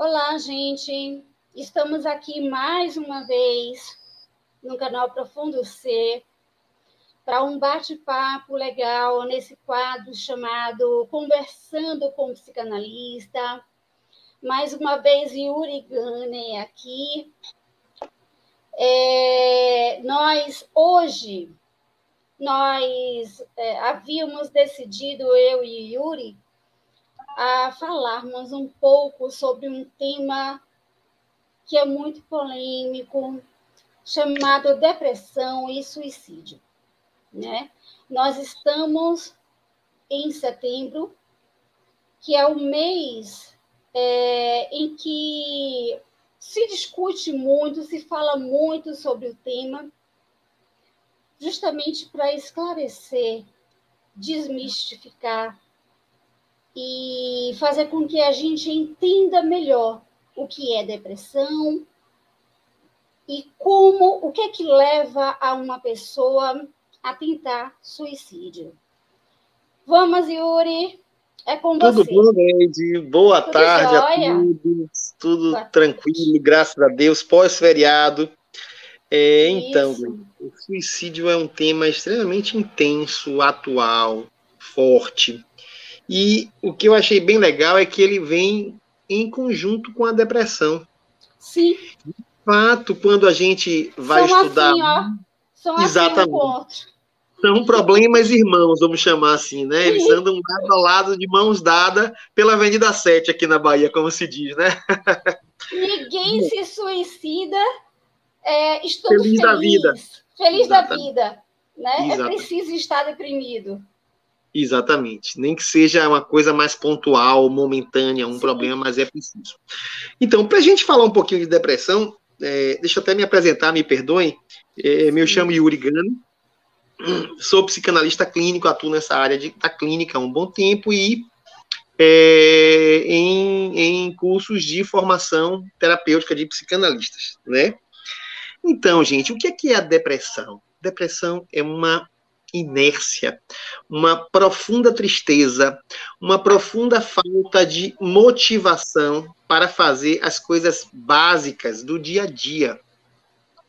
Olá, gente. Estamos aqui mais uma vez no canal Profundo Ser para um bate-papo legal nesse quadro chamado Conversando com o Psicanalista. Mais uma vez, Yuri Gane aqui. Hoje havíamos decidido, eu e Yuri, a falarmos um pouco sobre um tema que é muito polêmico, chamado depressão e suicídio, né? Nós estamos em setembro, que é o mês em que se discute muito, se fala muito sobre o tema, justamente para esclarecer, desmistificar e fazer com que a gente entenda melhor o que é depressão e o que é que leva a uma pessoa a tentar suicídio. Vamos, Yuri, é com Tudo você. Tudo bom, Neide? Boa tarde jóia? A todos. Tudo tranquilo, graças a Deus, pós-feriado. Então, o suicídio é um tema extremamente intenso, atual, forte. E o que eu achei bem legal é que ele vem em conjunto com a depressão. Sim. De fato, quando a gente vai estudar... São exatamente. Assim, São problemas irmãos, vamos chamar assim, né? Eles andam lado a lado, de mãos dadas, pela Avenida 7 aqui na Bahia, como se diz, né? Ninguém se suicida estando feliz da vida. Feliz da vida, né? Exatamente. É preciso estar deprimido. Exatamente. Nem que seja uma coisa mais pontual, momentânea, um problema, mas é preciso. Então, para a gente falar um pouquinho de depressão, deixa eu até me apresentar, me perdoem. Me chamo Yuri Gane, sou psicanalista clínico, atuo nessa área da clínica há um bom tempo e em cursos de formação terapêutica de psicanalistas, né? Então, gente, o que é a depressão? Depressão é uma inércia, uma profunda tristeza, uma profunda falta de motivação para fazer as coisas básicas do dia a dia.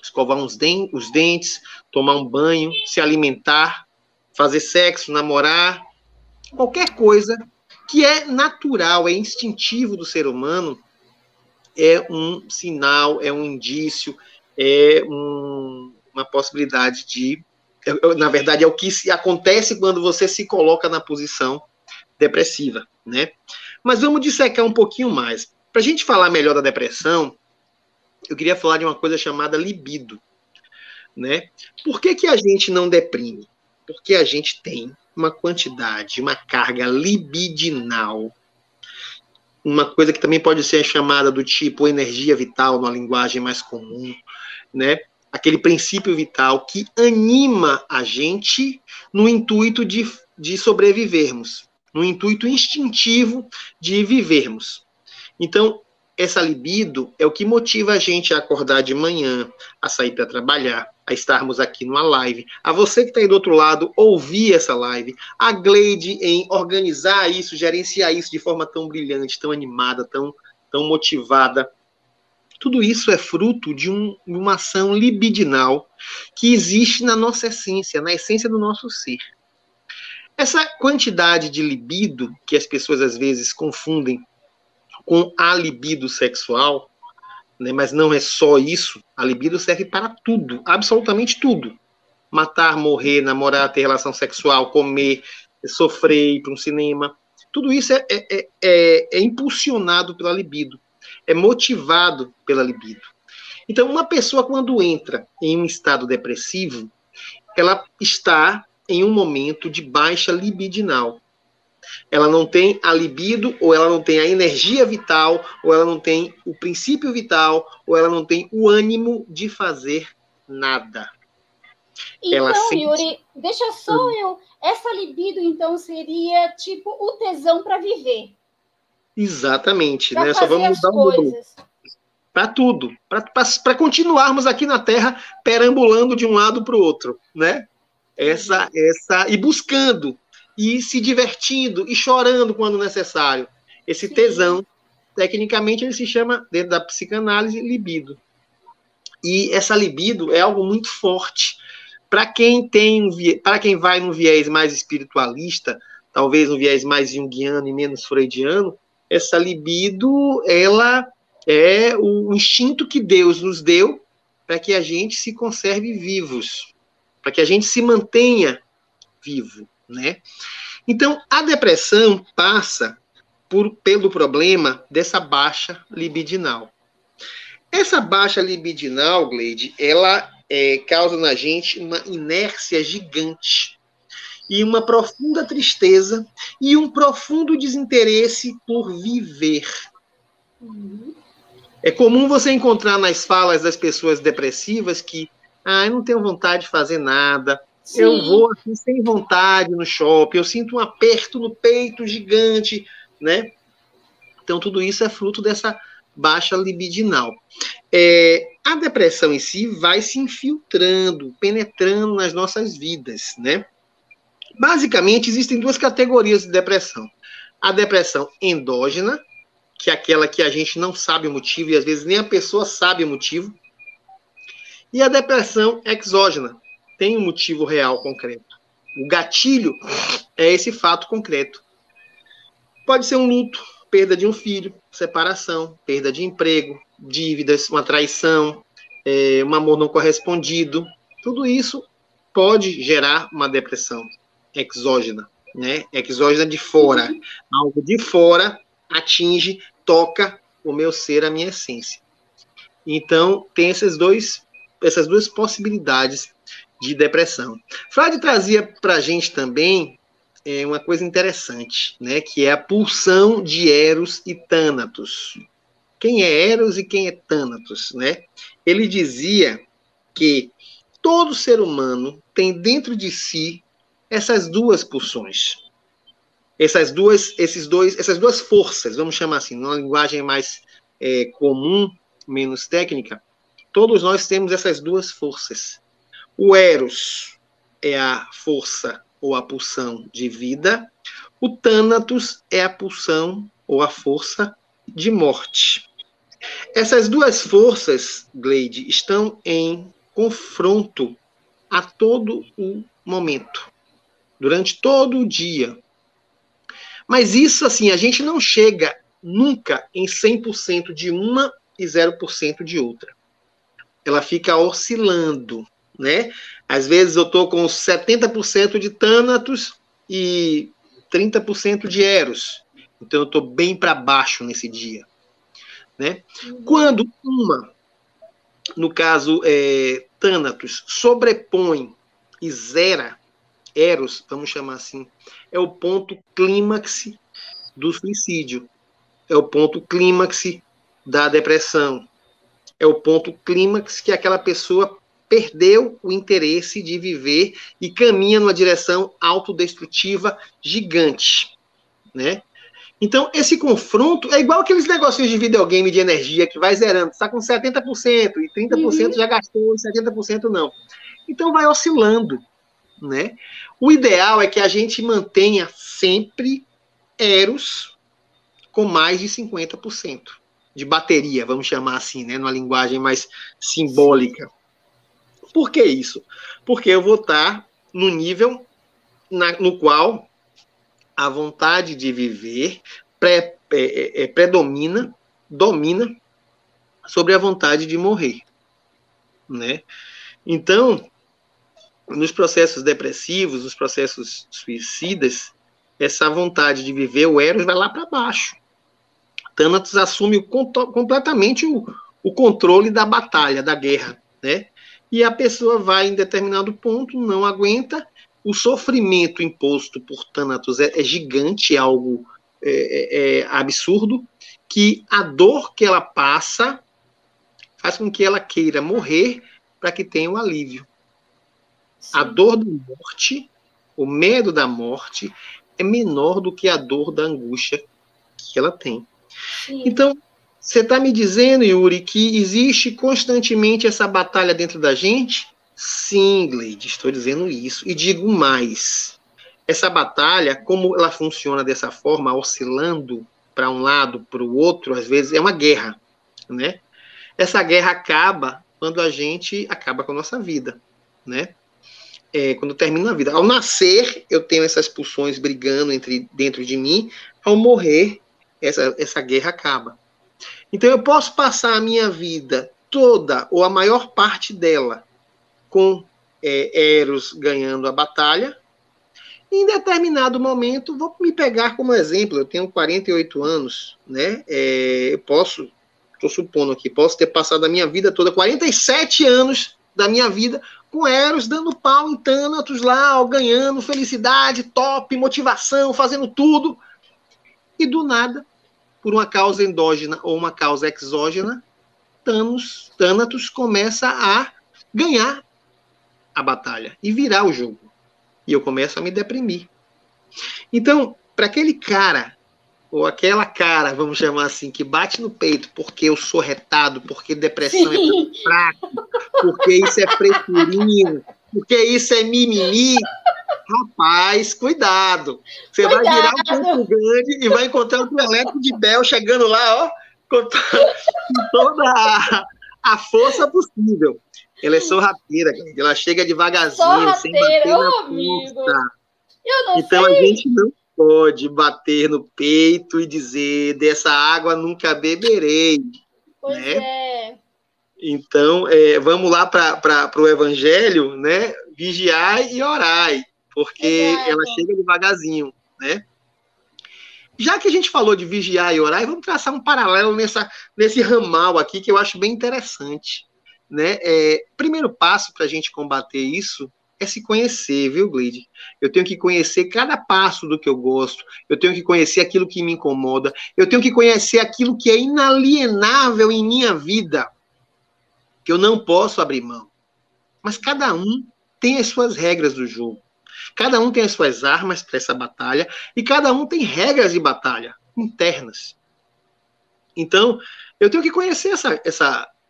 Escovar os dentes, tomar um banho, se alimentar, fazer sexo, namorar, qualquer coisa que é natural, é instintivo do ser humano, é um sinal, é um indício, é uma possibilidade de... Na verdade, é o que acontece quando você se coloca na posição depressiva, né? Mas vamos dissecar um pouquinho mais. Para a gente falar melhor da depressão, eu queria falar de uma coisa chamada libido, né? Por que a gente não deprime? Porque a gente tem uma quantidade, uma carga libidinal, uma coisa que também pode ser chamada do tipo energia vital, numa linguagem mais comum, né? Aquele princípio vital que anima a gente no intuito de sobrevivermos, no intuito instintivo de vivermos. Então, essa libido é o que motiva a gente a acordar de manhã, a sair para trabalhar, a estarmos aqui numa live, a você que está aí do outro lado, ouvir essa live, a Gleide em organizar isso, gerenciar isso de forma tão brilhante, tão animada, tão motivada. Tudo isso é fruto de uma ação libidinal que existe na nossa essência, na essência do nosso ser. Essa quantidade de libido, que as pessoas às vezes confundem com a libido sexual, né, mas não é só isso, a libido serve para tudo, absolutamente tudo. Matar, morrer, namorar, ter relação sexual, comer, sofrer, ir para um cinema. Tudo isso é impulsionado pela libido. É motivado pela libido. Então, uma pessoa, quando entra em um estado depressivo, ela está em um momento de baixa libidinal. Ela não tem a libido, ou ela não tem a energia vital, ou ela não tem o princípio vital, ou ela não tem o ânimo de fazer nada. Então, Yuri, deixa só essa libido, então, seria tipo o tesão para viver. Exatamente, né? Só vamos mudar um pouco. Para tudo, para continuarmos aqui na Terra perambulando de um lado para o outro, né? E buscando, e se divertindo, e chorando quando necessário. Esse tesão Tecnicamente, ele se chama, dentro da psicanálise, libido. E essa libido é algo muito forte. Para quem vai num viés mais espiritualista, talvez um viés mais junguiano e menos freudiano, essa libido, ela é o instinto que Deus nos deu para que a gente se conserve vivos, para que a gente se mantenha vivo, né? Então, a depressão passa pelo problema dessa baixa libidinal. Essa baixa libidinal, Gleide, ela causa na gente uma inércia gigante e uma profunda tristeza e um profundo desinteresse por viver. É comum você encontrar nas falas das pessoas depressivas que eu não tenho vontade de fazer nada, Sim. Eu vou assim, sem vontade no shopping, eu sinto um aperto no peito gigante, né? Então, tudo isso é fruto dessa baixa libidinal. A depressão em si vai se infiltrando, penetrando nas nossas vidas, né? Basicamente, existem duas categorias de depressão. A depressão endógena, que é aquela que a gente não sabe o motivo, e às vezes nem a pessoa sabe o motivo. E a depressão exógena, tem um motivo real, concreto. O gatilho é esse fato concreto. Pode ser um luto, perda de um filho, separação, perda de emprego, dívidas, uma traição, um amor não correspondido. Tudo isso pode gerar uma depressão exógena, né? Exógena de fora. Algo de fora atinge, toca o meu ser, a minha essência. Então, tem essas duas possibilidades de depressão. Freud trazia para a gente também uma coisa interessante, né, que é a pulsão de Eros e Thanatos. Quem é Eros e quem é Thanatos, né? Ele dizia que todo ser humano tem dentro de si essas duas pulsões. Essas duas forças, vamos chamar assim, numa linguagem mais comum, menos técnica, todos nós temos essas duas forças. O Eros é a força ou a pulsão de vida. O Thanatos é a pulsão ou a força de morte. Essas duas forças, Gleide, estão em confronto a todo o momento, durante todo o dia. Mas isso, assim, a gente não chega nunca em 100% de uma e 0% de outra. Ela fica oscilando, né? Às vezes eu estou com 70% de Thanatos e 30% de Eros. Então eu estou bem para baixo nesse dia, né? Quando no caso Thanatos, sobrepõe e zera Eros, vamos chamar assim, é o ponto clímax do suicídio, é o ponto clímax da depressão, é o ponto clímax que aquela pessoa perdeu o interesse de viver e caminha numa direção autodestrutiva gigante, né? Então, esse confronto é igual aqueles negocinhos de videogame de energia que vai zerando. Está com 70% e 30% já gastou, e 70% não. Então, vai oscilando, né? O ideal é que a gente mantenha sempre Eros com mais de 50% de bateria, vamos chamar assim, né? Numa linguagem mais simbólica. Por que isso? Porque eu vou estar no nível no qual a vontade de viver domina sobre a vontade de morrer, né? Então, nos processos depressivos, nos processos suicidas, essa vontade de viver, o Eros vai lá para baixo. Thanatos assume completamente o controle da batalha, da guerra, né? E a pessoa vai, em determinado ponto, não aguenta. O sofrimento imposto por Thanatos é gigante, é algo absurdo, que a dor que ela passa faz com que ela queira morrer para que tenha o alívio. Sim. A dor da morte, o medo da morte, é menor do que a dor da angústia que ela tem. Sim. Então, você está me dizendo, Yuri, que existe constantemente essa batalha dentro da gente? Sim, Gleide, estou dizendo isso. E digo mais. Essa batalha, como ela funciona dessa forma, oscilando, para um lado, para o outro, às vezes é uma guerra, né? Essa guerra acaba quando a gente acaba com a nossa vida, né? Quando termina a vida. Ao nascer, eu tenho essas pulsões brigando dentro de mim. Ao morrer, essa guerra acaba. Então, eu posso passar a minha vida toda, ou a maior parte dela, com Eros ganhando a batalha. E, em determinado momento, vou me pegar como exemplo. Eu tenho 48 anos, né? Eu posso, estou supondo aqui, posso ter passado a minha vida toda, 47 anos da minha vida, com Eros dando pau em Thanatos lá, ganhando felicidade, top, motivação, fazendo tudo. E do nada, por uma causa endógena ou uma causa exógena, Thanatos começa a ganhar a batalha e virar o jogo. E eu começo a me deprimir. Então, para aquele cara, ou aquela cara, vamos chamar assim, que bate no peito porque eu sou retado, porque depressão é fraco, porque isso é frescurinho, porque isso é mimimi, rapaz, cuidado. Você vai virar um Campo Grande e vai encontrar um elétrico de Bel chegando lá, ó, com toda a força possível. Ela é sorrateira, ela chega devagarzinho, sem bater na porta. Então a gente não pode bater no peito e dizer dessa água nunca beberei. Pois né? é. Então, vamos lá para o Evangelho, né? Vigiai e orai, porque Exato. ela chega devagarzinho, né? Já que a gente falou de vigiar e orar, vamos traçar um paralelo nesse ramal aqui que eu acho bem interessante, né? Primeiro passo para a gente combater isso é se conhecer, viu, Gleide? Eu tenho que conhecer cada passo do que eu gosto, eu tenho que conhecer aquilo que me incomoda, eu tenho que conhecer aquilo que é inalienável em minha vida, que eu não posso abrir mão. Mas cada um tem as suas regras do jogo. Cada um tem as suas armas para essa batalha e cada um tem regras de batalha internas. Então, eu tenho que conhecer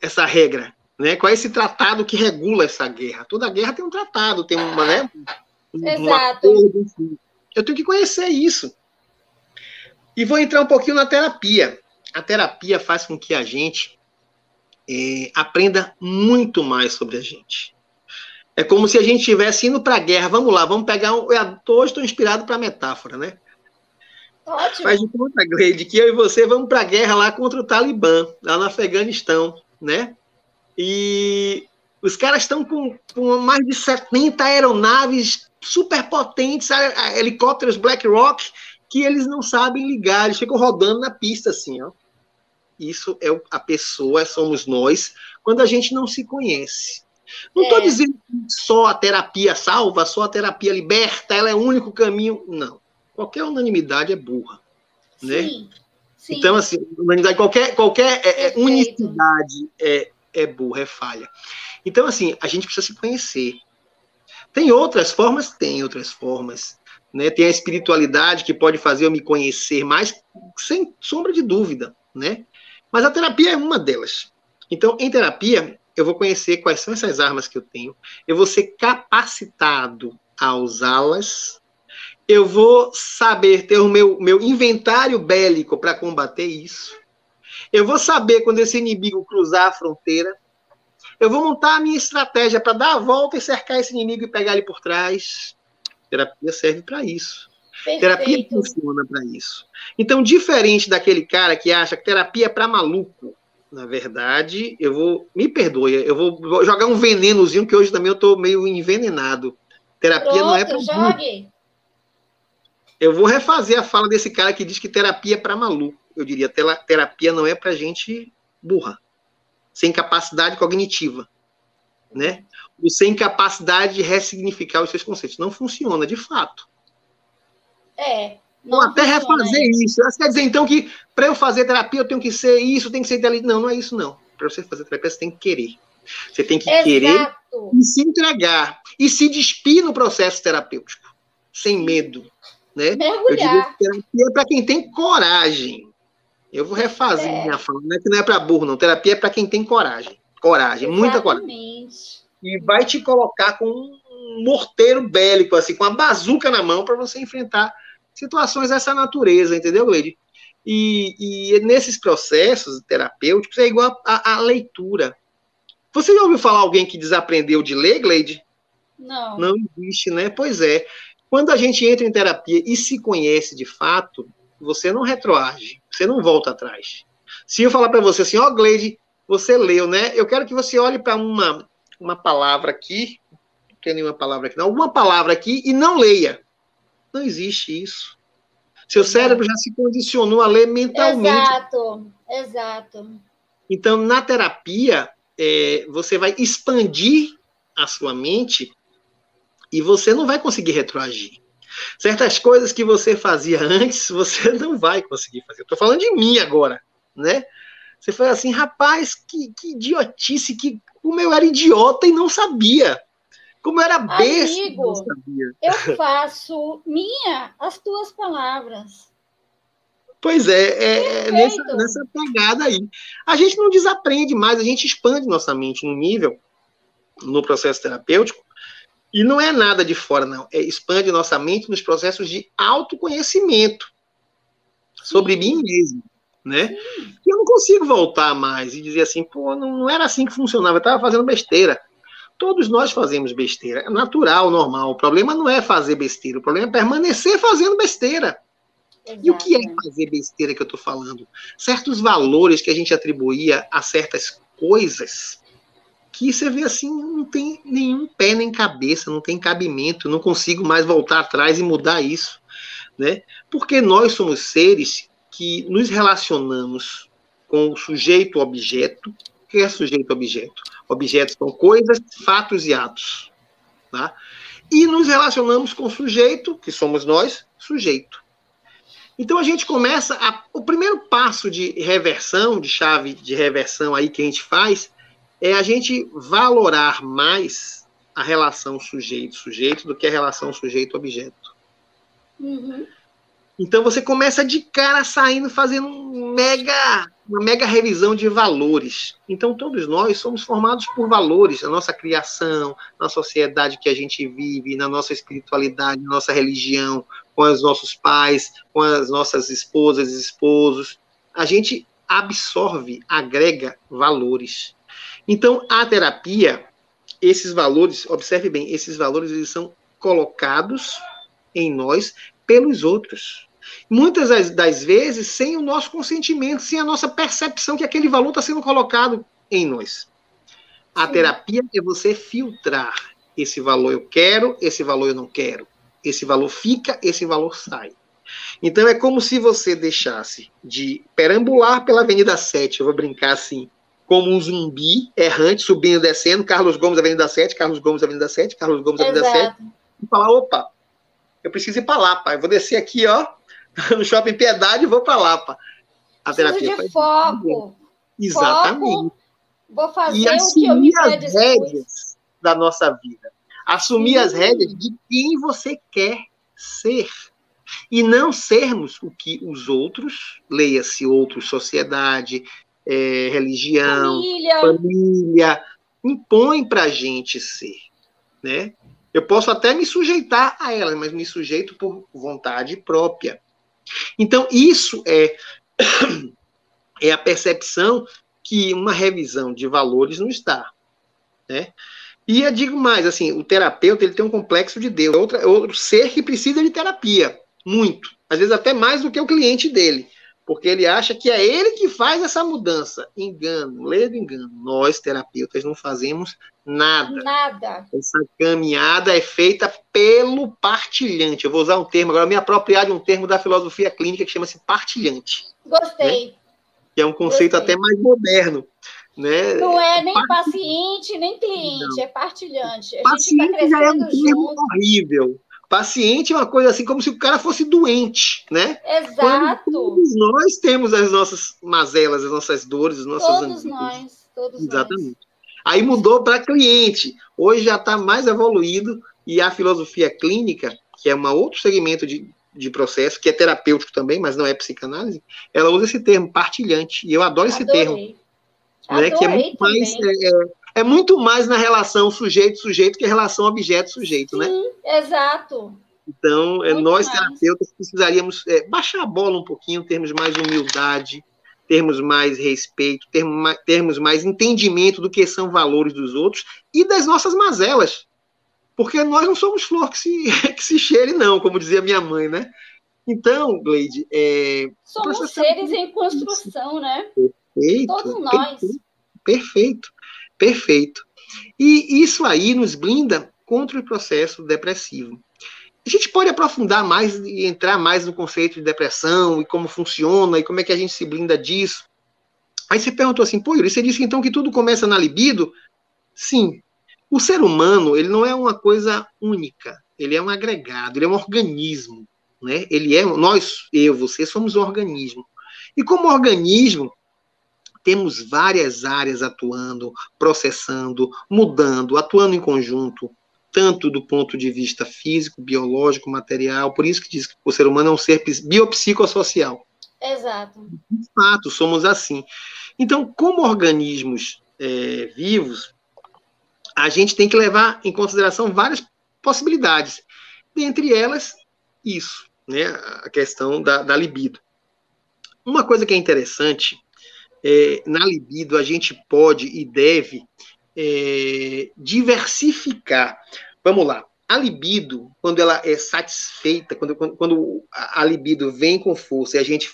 essa regra, né? Qual é esse tratado que regula essa guerra? Toda guerra tem um tratado, tem uma, né? Um acordo, enfim. Eu tenho que conhecer isso. E vou entrar um pouquinho na terapia. A terapia faz com que a gente aprenda muito mais sobre a gente. É como se a gente estivesse indo para a guerra. Vamos lá, vamos pegar hoje estou inspirado para a metáfora, né? Ótimo. Faz de conta, Gleide, que eu e você vamos para a guerra lá contra o Talibã, lá no Afeganistão, né? E os caras estão com mais de 70 aeronaves superpotentes, helicópteros Black Rock, que eles não sabem ligar, eles ficam rodando na pista assim, ó. Isso é a pessoa, somos nós, quando a gente não se conhece. Não estou dizendo que só a terapia salva, só a terapia liberta, ela é o único caminho. Não. Qualquer unanimidade é burra. Né? Sim, sim. Então, assim, unanimidade, qualquer unicidade é burra, é falha. Então, assim, a gente precisa se conhecer. Tem outras formas? Tem outras formas. Né? Tem a espiritualidade que pode fazer eu me conhecer mais, sem sombra de dúvida. Né? Mas a terapia é uma delas. Então, em terapia, eu vou conhecer quais são essas armas que eu tenho, eu vou ser capacitado a usá-las, eu vou saber ter o meu inventário bélico para combater isso, eu vou saber quando esse inimigo cruzar a fronteira, eu vou montar a minha estratégia para dar a volta e cercar esse inimigo e pegar ele por trás. Terapia serve para isso. Perfeito. Terapia funciona para isso. Então, diferente daquele cara que acha que terapia é para maluco, na verdade, me perdoe, eu vou jogar um venenozinho, que hoje também eu estou meio envenenado. Terapia não é para jogue. Eu vou refazer a fala desse cara que diz que terapia é para maluco. Eu diria, terapia não é para gente burra, sem capacidade cognitiva, né? Ou sem capacidade de ressignificar os seus conceitos. Não funciona, de fato. Vou até refazer isso. Isso quer dizer, então, que para eu fazer terapia eu tenho que ser isso, tem que ser inteligente. Não, não é isso, não. Para você fazer terapia, você tem que querer. Você tem que querer e se entregar. E se despir no processo terapêutico. Sem medo. Né? Eu diria que terapia é para quem tem coragem. Eu vou refazer minha fala. Não é que não é para burro, não. Terapia é para quem tem coragem. Coragem, muita coragem. E vai te colocar com um morteiro bélico, assim, com uma bazuca na mão para você enfrentar situações dessa natureza, entendeu, Gleide? E nesses processos terapêuticos é igual a leitura. Você já ouviu falar alguém que desaprendeu de ler, Gleide? Não. Não existe, né? Pois é. Quando a gente entra em terapia e se conhece de fato, você não retroage, você não volta atrás. Se eu falar para você assim, ó, Gleide, você leu, né? Eu quero que você olhe para uma palavra aqui, não tem nenhuma palavra aqui, não, alguma palavra aqui e não leia. Não existe isso. Seu cérebro já se condicionou a ler mentalmente. Exato. Então, na terapia, você vai expandir a sua mente e você não vai conseguir retroagir. Certas coisas que você fazia antes, você não vai conseguir fazer. Estou falando de mim agora, né? Você foi assim, rapaz, que idiotice, como eu era idiota e não sabia. Como eu era besta e não sabia. Eu faço as tuas palavras. Pois é nessa pegada aí. A gente não desaprende mais, a gente expande nossa mente no nível, no processo terapêutico, e não é nada de fora, não. Expande nossa mente nos processos de autoconhecimento sobre mim mesmo, né? Sim. E eu não consigo voltar mais e dizer assim, pô, não era assim que funcionava, eu estava fazendo besteira. Todos nós fazemos besteira, é natural, normal. O problema não é fazer besteira, o problema é permanecer fazendo besteira. Exato. E o que é fazer besteira que eu estou falando? Certos valores que a gente atribuía a certas coisas que você vê assim, não tem nenhum pé nem cabeça, não tem cabimento, não consigo mais voltar atrás e mudar isso, né? Porque nós somos seres que nos relacionamos com o sujeito-objeto. O que é sujeito-objeto? Objetos são coisas, fatos e atos, tá? E nos relacionamos com o sujeito, que somos nós, sujeito. Então a gente começa o primeiro passo de reversão, de chave de reversão aí que a gente faz, é a gente valorar mais a relação sujeito-sujeito do que a relação sujeito-objeto. Uhum. Então você começa de cara saindo, fazendo uma mega revisão de valores. Então todos nós somos formados por valores, na nossa criação, na sociedade que a gente vive, na nossa espiritualidade, na nossa religião, com os nossos pais, com as nossas esposas e esposos. A gente absorve, agrega valores. Então, a terapia, esses valores, observe bem, esses valores eles são colocados em nós pelos outros. Muitas das vezes, sem o nosso consentimento, sem a nossa percepção que aquele valor está sendo colocado em nós. A terapia é você filtrar esse valor eu quero, esse valor eu não quero. Esse valor fica, esse valor sai. Então, é como se você deixasse de perambular pela Avenida 7, eu vou brincar assim, como um zumbi errante, subindo e descendo, Carlos Gomes, Avenida 7, Carlos Gomes, Avenida 7, Carlos Gomes, Avenida 7, e falar, opa, eu preciso ir para lá, pai. Eu vou descer aqui, ó, no Shopping Piedade e vou para lá, pai. A terapia de foco. Exatamente. Foco, vou fazer e o que eu me predispus. As rédeas da nossa vida. Assumir as rédeas de quem você quer ser. E não sermos o que os outros, leia-se outros, sociedade, religião, família, impõem para a gente ser, né? Eu posso até me sujeitar a elas, mas me sujeito por vontade própria. Então, isso é a percepção que uma revisão de valores nos dá, né? E eu digo mais, assim, o terapeuta ele tem um complexo de Deus, outro ser que precisa de terapia, muito, às vezes até mais do que o cliente dele, porque ele acha que é ele que faz essa mudança. Engano, ledo engano. Nós, terapeutas, não fazemos nada. Essa caminhada é feita pelo partilhante. Eu vou usar um termo, agora me apropriar de um termo da filosofia clínica que chama-se partilhante. Gostei. Né? Que é um conceito até mais moderno. Né? Não é nem paciente, nem cliente, não. É partilhante. A paciente gente tá já é um termo horrível. Paciente é uma coisa assim, como se o cara fosse doente, né? Exato. Quando todos nós temos as nossas mazelas, as nossas dores, as nossas angústias. Todos nós. Exatamente. Aí mudou para cliente. Hoje já está mais evoluído e a filosofia clínica, que é um outro segmento de processo, que é terapêutico também, mas não é psicanálise, ela usa esse termo, partilhante. E eu adoro esse termo. Né? Que é muito mais na relação sujeito-sujeito que a relação objeto-sujeito, né? Exato. Então, Muito nós mais. terapeutas precisaríamos baixar a bola um pouquinho, termos mais humildade, termos mais respeito, termos mais entendimento do que são valores dos outros e das nossas mazelas. Porque nós não somos flor que se cheire, não, como dizia minha mãe, né? Então, Gleide, somos seres em construção, né? Perfeito, Todos nós. Perfeito, perfeito. E isso aí nos blinda contra o processo depressivo. A gente pode aprofundar mais e entrar mais no conceito de depressão e como funciona e como é que a gente se blinda disso. Aí você perguntou assim, pô, Yuri, você disse então que tudo começa na libido? Sim. O ser humano, ele não é uma coisa única, ele é um agregado, ele é um organismo, né? Eu, você somos um organismo. E como organismo, temos várias áreas atuando, processando, mudando, atuando em conjunto, tanto do ponto de vista físico, biológico, material, por isso que diz que o ser humano é um ser biopsicossocial. Exato. De fato, somos assim. Então, como organismos vivos, a gente tem que levar em consideração várias possibilidades. Dentre elas, isso, né, a questão da libido. Uma coisa que é interessante, na libido a gente pode e deve diversificar. Vamos lá. A libido, quando ela é satisfeita, quando a libido vem com força e a gente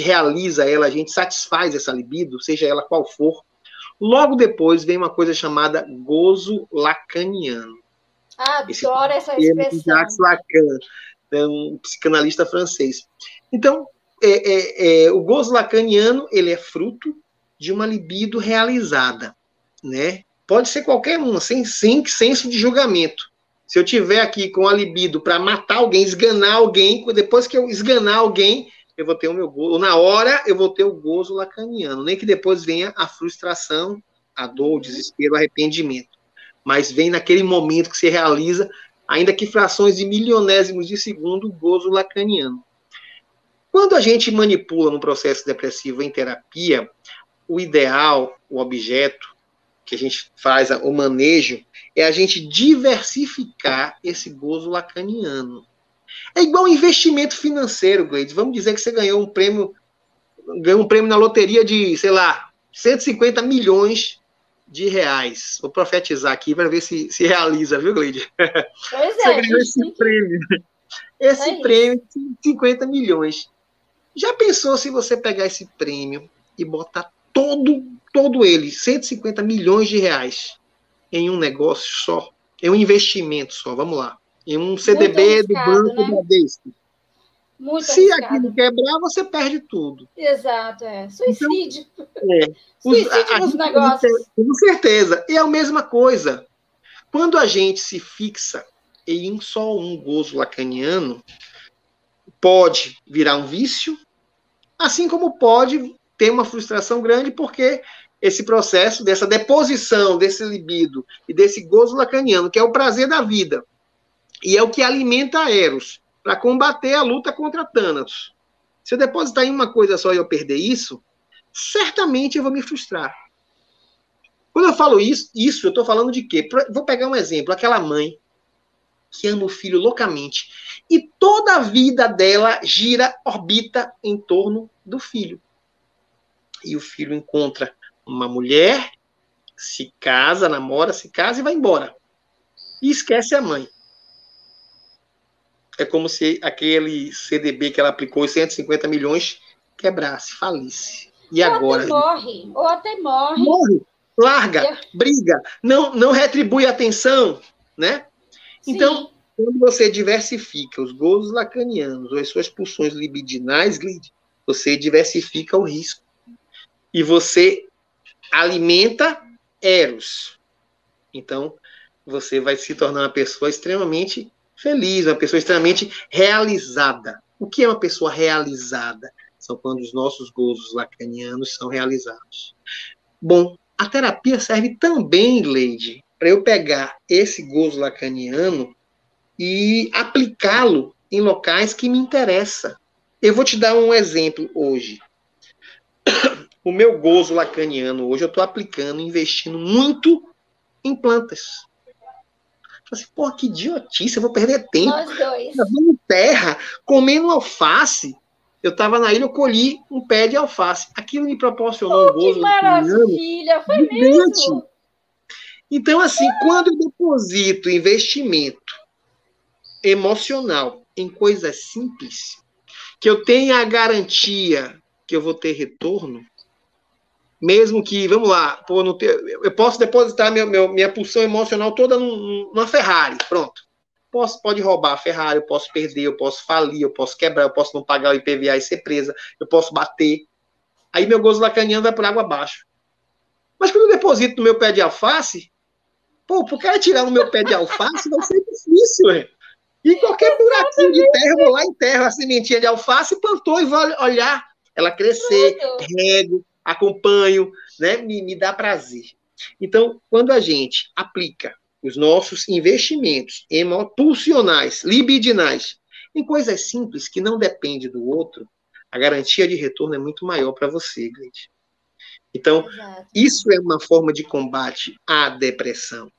realiza ela, a gente satisfaz essa libido, seja ela qual for, logo depois vem uma coisa chamada gozo lacaniano. Adoro essa expressão. Jacques Lacan, um psicanalista francês. Então, o gozo lacaniano, ele é fruto de uma libido realizada, né? Pode ser qualquer uma, sem senso de julgamento. Se eu tiver aqui com a libido para matar alguém, esganar alguém, depois que eu esganar alguém, eu vou ter o meu gozo. Na hora, eu vou ter o gozo lacaniano. Nem que depois venha a frustração, a dor, o desespero, o arrependimento. Mas vem naquele momento que se realiza, ainda que frações de milionésimos de segundo, o gozo lacaniano. Quando a gente manipula no processo depressivo em terapia, o ideal, o objeto que a gente faz o manejo, é a gente diversificar esse gozo lacaniano. É igual investimento financeiro, Gleides. Vamos dizer que você ganhou um prêmio na loteria de, sei lá, 150 milhões de reais. Vou profetizar aqui para ver se realiza, viu, Gleide? Pois Você ganhou esse prêmio. Esse prêmio de 50 milhões. Já pensou se você pegar esse prêmio e botar todo ele, 150 milhões de reais, em um negócio só, em um investimento só, vamos lá, em um CDB do Banco Bradesco? Se aquilo quebrar, você perde tudo. Exato, suicídio. Então, suicídio nos negócios. Com certeza. E é a mesma coisa. Quando a gente se fixa em só um gozo lacaniano, pode virar um vício, assim como pode ter uma frustração grande, porque esse processo dessa deposição desse libido e desse gozo lacaniano, que é o prazer da vida, e é o que alimenta a Eros, para combater a luta contra Thanatos. Se eu depositar em uma coisa só e eu perder isso, certamente eu vou me frustrar. Quando eu falo isso eu estou falando de quê? Vou pegar um exemplo, aquela mãe que ama o filho loucamente, e toda a vida dela orbita em torno do filho. E o filho encontra uma mulher, se casa, namora, se casa e vai embora. E esquece a mãe. É como se aquele CDB que ela aplicou, os 150 milhões, quebrasse, falisse. E agora? Ou até morre. Morre, larga, briga, não retribui a atenção, né? Sim. Então, quando você diversifica os gozos lacanianos ou as suas pulsões libidinais, Glide, você diversifica o risco. E você alimenta Eros. Então, você vai se tornar uma pessoa extremamente feliz, uma pessoa extremamente realizada. O que é uma pessoa realizada? São quando os nossos gozos lacanianos são realizados. Bom, a terapia serve também, Leide, para eu pegar esse gozo lacaniano e aplicá-lo em locais que me interessam. Eu vou te dar um exemplo hoje. O meu gozo lacaniano hoje eu estou aplicando, investindo muito em plantas. assim, porra, que idiotice, eu vou perder tempo. Nós dois. Em terra, comendo alface. Eu estava na ilha, eu colhi um pé de alface. Aquilo me proporcionou um gozo que maravilha! Foi gigante. mesmo? Então, assim, quando eu deposito investimento emocional em coisas simples, que eu tenha a garantia que eu vou ter retorno, mesmo que, vamos lá, eu posso depositar minha pulsão emocional toda numa Ferrari, pronto. Pode roubar a Ferrari, eu posso perder, eu posso falir, eu posso quebrar, eu posso não pagar o IPVA e ser presa, eu posso bater. Aí meu gozo lacaniano vai por água abaixo. Mas quando eu deposito no meu pé de alface, pro cara tirar no meu pé de alface vai ser difícil, né? E qualquer buraquinho de terra, eu vou lá, enterro a sementinha de alface, plantou e vou olhar ela crescer, rego, acompanho, né? Me dá prazer. Então, quando a gente aplica os nossos investimentos pulsionais, libidinais, em coisas simples que não dependem do outro, a garantia de retorno é muito maior para você, Gleide. Então, isso é uma forma de combate à depressão.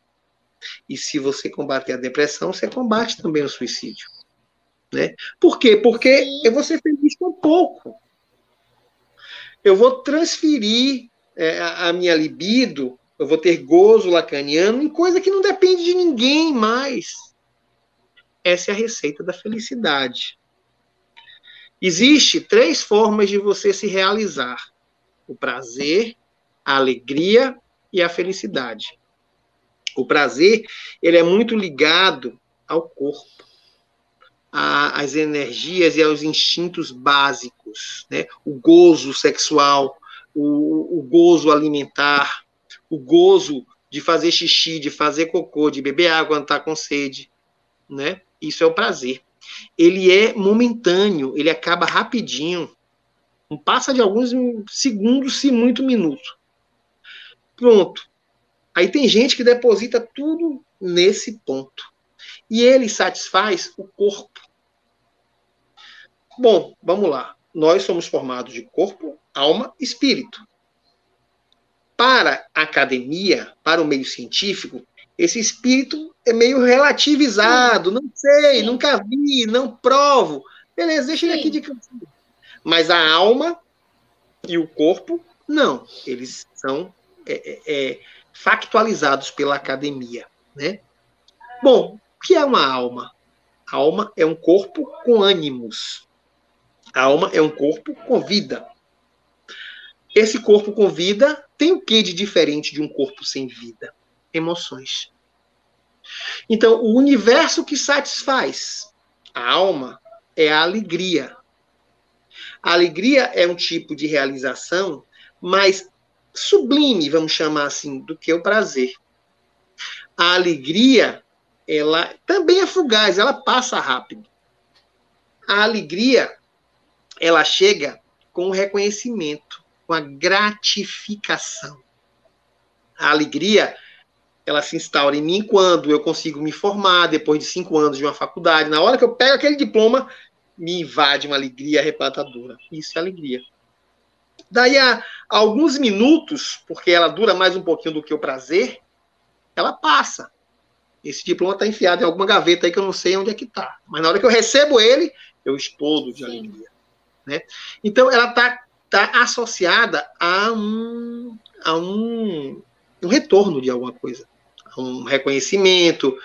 E se você combater a depressão, você combate também o suicídio. Né? Por quê? Porque eu vou ser feliz com pouco. Eu vou transferir a minha libido, eu vou ter gozo lacaniano em coisa que não depende de ninguém mais. Essa é a receita da felicidade. Existem 3 formas de você se realizar: o prazer, a alegria e a felicidade. O prazer, ele é muito ligado ao corpo, às energias e aos instintos básicos, né? O gozo sexual, o gozo alimentar, o gozo de fazer xixi, de fazer cocô, de beber água quando está com sede, né? Isso é o prazer. Ele é momentâneo, ele acaba rapidinho, não passa de alguns segundos, se muito minuto. Pronto. Aí tem gente que deposita tudo nesse ponto. E ele satisfaz o corpo. Bom, vamos lá. Nós somos formados de corpo, alma e espírito. Para a academia, para o meio científico, esse espírito é meio relativizado. Não sei, nunca vi, não provo. Beleza, deixa ele aqui de cantinho. Mas a alma e o corpo, não. Eles são factualizados pela academia, né? Bom, o que é uma alma? A alma é um corpo com ânimos. A alma é um corpo com vida. Esse corpo com vida tem o que de diferente de um corpo sem vida? Emoções. Então, o universo que satisfaz a alma é a alegria. A alegria é um tipo de realização mais sublime, vamos chamar assim, do que o prazer. A alegria, ela também é fugaz, ela passa rápido. A alegria, ela chega com o reconhecimento, com a gratificação. A alegria, ela se instaura em mim quando eu consigo me formar, depois de 5 anos de uma faculdade. Na hora que eu pego aquele diploma, me invade uma alegria arrebatadora. Isso é alegria. Daí a alguns minutos, porque ela dura mais um pouquinho do que o prazer, ela passa. Esse diploma está enfiado em alguma gaveta aí que eu não sei onde é que está. Mas na hora que eu recebo ele, eu explodo de alegria. Né? Então, ela está associada a um retorno de alguma coisa. A um reconhecimento.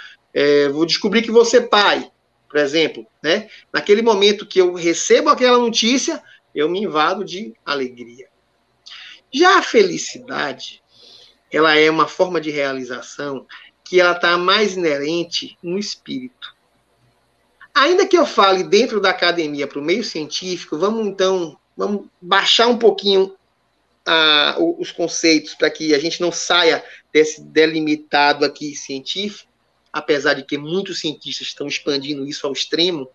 Vou descobrir que você é pai, por exemplo. Né? Naquele momento que eu recebo aquela notícia, eu me invado de alegria. Já a felicidade, ela é uma forma de realização que ela está mais inerente no espírito. Ainda que eu fale dentro da academia para o meio científico, vamos baixar um pouquinho os conceitos para que a gente não saia desse delimitado aqui científico, apesar de que muitos cientistas estão expandindo isso ao extremo,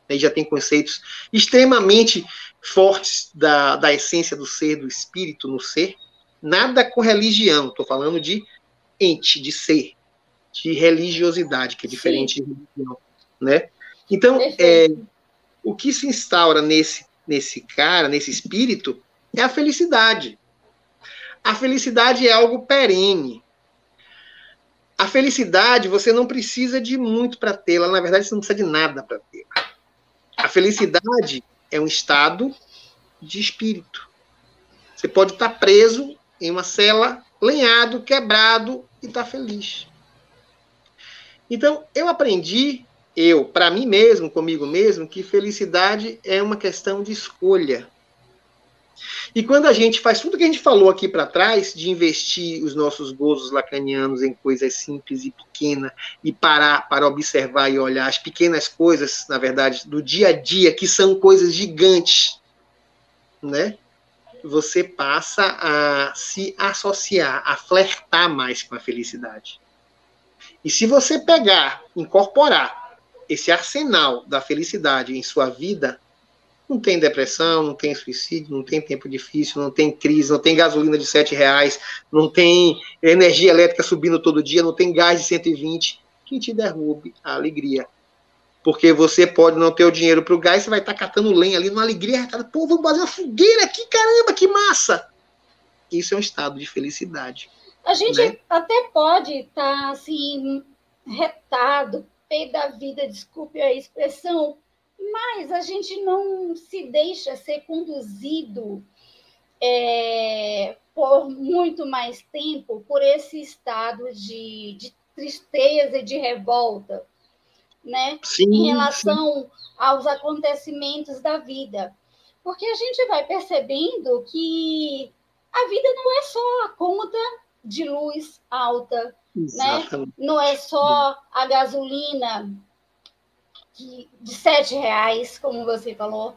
né, já tem conceitos extremamente fortes da essência do ser, do espírito no ser. Nada com religião, estou falando de ente, de ser, de religiosidade, que é diferente de religião, né? Então, o que se instaura nesse espírito, é a felicidade. A felicidade é algo perene. A felicidade, você não precisa de muito para tê-la. Na verdade, você não precisa de nada para tê-la. A felicidade é um estado de espírito. Você pode estar preso em uma cela, lenhado, quebrado, e estar feliz. Então, eu aprendi, para mim mesmo, comigo mesmo, que felicidade é uma questão de escolha. E quando a gente faz tudo que a gente falou aqui para trás, de investir os nossos gozos lacanianos em coisas simples e pequenas, e parar para observar e olhar as pequenas coisas, na verdade, do dia a dia, que são coisas gigantes, né? Você passa a se associar, a flertar mais com a felicidade. E se você pegar, incorporar esse arsenal da felicidade em sua vida, não tem depressão, não tem suicídio, não tem tempo difícil, não tem crise, não tem gasolina de R$7, não tem energia elétrica subindo todo dia, não tem gás de 120 que te derrube a alegria. Porque você pode não ter o dinheiro para o gás, você vai estar catando lenha ali numa alegria. Pô, vamos fazer uma fogueira aqui, caramba, que massa! Isso é um estado de felicidade. A gente, né, até pode estar assim, retado, pé da vida, desculpe a expressão, mas a gente não se deixa ser conduzido por muito mais tempo por esse estado de tristeza e de revolta, né? Sim, em relação aos acontecimentos da vida. Porque a gente vai percebendo que a vida não é só a conta de luz alta, né? Não é só a gasolina de R$7, como você falou.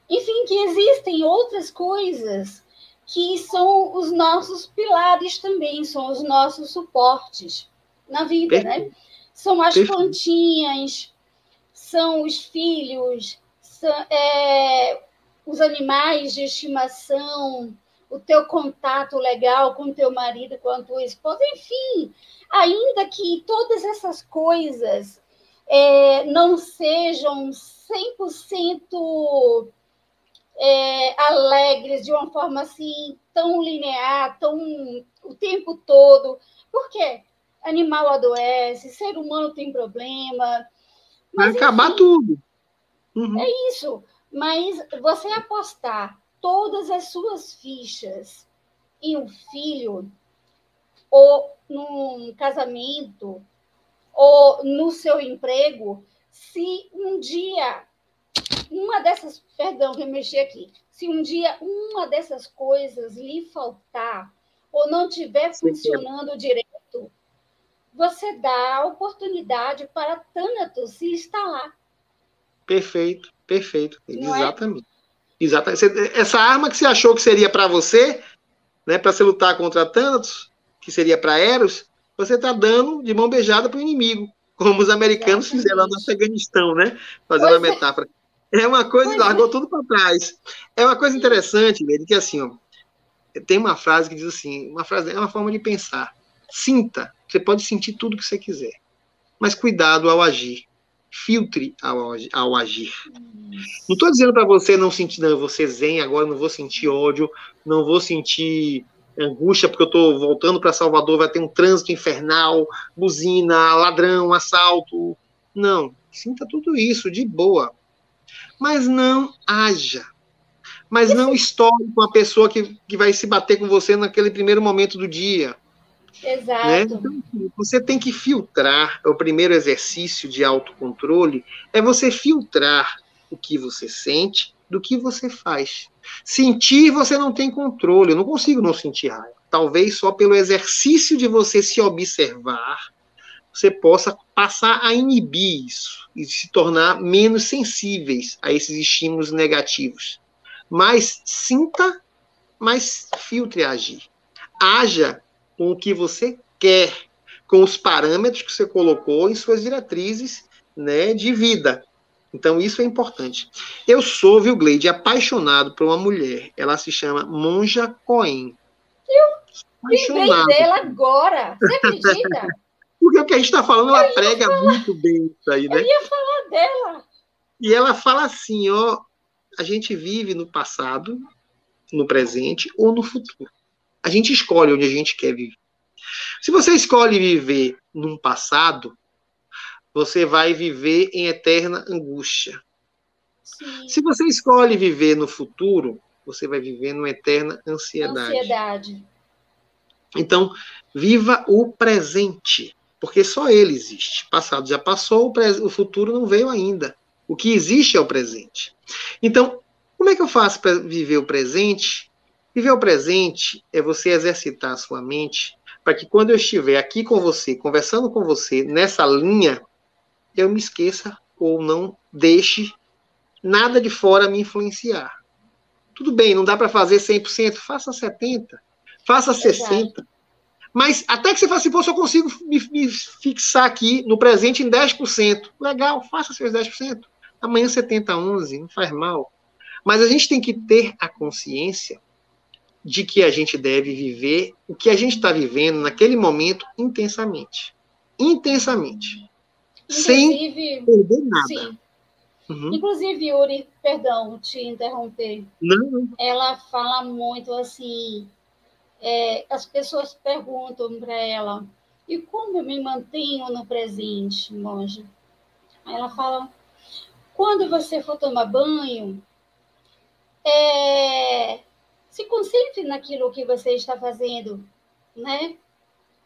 Enfim, que existem outras coisas que são os nossos pilares também, são os nossos suportes na vida, né? São as plantinhas, são os filhos, são, os animais de estimação, o teu contato legal com o teu marido, com a tua esposa, enfim, ainda que todas essas coisas não sejam 100% alegres de uma forma assim tão linear, tão o tempo todo, por quê? Animal adoece, ser humano tem problema. Mas, vai acabar tudo. Uhum. É isso. Mas você apostar todas as suas fichas em um filho, ou num casamento, ou no seu emprego, se um dia uma dessas, perdão, que eu mexi aqui, se um dia uma dessas coisas lhe faltar, ou não estiver funcionando direito, você dá a oportunidade para Thanatos se instalar. Perfeito. Exatamente. Exatamente. Essa arma que você achou que seria para você, né, para você lutar contra Thanatos, que seria para Eros, você está dando de mão beijada para o inimigo, como os americanos fizeram lá no Afeganistão, né? Fazendo a metáfora. É uma coisa, largou tudo para trás. É uma coisa interessante, velho, que assim, ó, tem uma frase que diz assim, é uma forma de pensar. Sinta, você pode sentir tudo que você quiser, mas cuidado ao agir. Filtre ao agir. Não estou dizendo para você não sentir, não, você zen, agora não vou sentir ódio, não vou sentir angústia porque eu estou voltando para Salvador, vai ter um trânsito infernal, buzina, ladrão, assalto. Não, sinta tudo isso de boa. Mas não haja. Mas não estoure com a pessoa que vai se bater com você naquele primeiro momento do dia. Exato. Né? Então, você tem que filtrar. O primeiro exercício de autocontrole é você filtrar o que você sente do que você faz. Sentir, você não tem controle. Eu não consigo não sentir raiva. Talvez só pelo exercício de você se observar, você possa passar a inibir isso e se tornar menos sensíveis a esses estímulos negativos. Mas sinta, mas filtre a agir. Haja com o que você quer, com os parâmetros que você colocou em suas diretrizes, né, de vida. Então, isso é importante. Eu sou, viu, Gleide, apaixonado por uma mulher. Ela se chama Monja Coen. Eu lembrei dela agora. Você acredita? Porque o que a gente está falando, ela prega muito bem isso aí, né? Eu ia falar dela. E ela fala assim, ó, a gente vive no passado, no presente ou no futuro. A gente escolhe onde a gente quer viver. Se você escolhe viver num passado, você vai viver em eterna angústia. Sim. Se você escolhe viver no futuro, você vai viver numa eterna ansiedade. Então, viva o presente, porque só ele existe. O passado já passou, o futuro não veio ainda. O que existe é o presente. Então, como é que eu faço para viver o presente? Viver o presente é você exercitar a sua mente para que quando eu estiver aqui com você, conversando com você, nessa linha, eu me esqueça ou não deixe nada de fora me influenciar. Tudo bem, não dá para fazer 100%, faça 70%, faça 60%. Mas até que você fale assim, pô, se eu consigo me fixar aqui no presente em 10%. Legal, faça seus 10%. Amanhã você tenta 11%, não faz mal. Mas a gente tem que ter a consciência de que a gente deve viver o que a gente está vivendo naquele momento intensamente. Intensamente. Sem perder nada. Sim. Uhum. Inclusive, Yuri, perdão te interromper. Não. Ela fala muito assim, as pessoas perguntam para ela, e como eu me mantenho no presente, monja? Aí ela fala, quando você for tomar banho, se concentre naquilo que você está fazendo, né?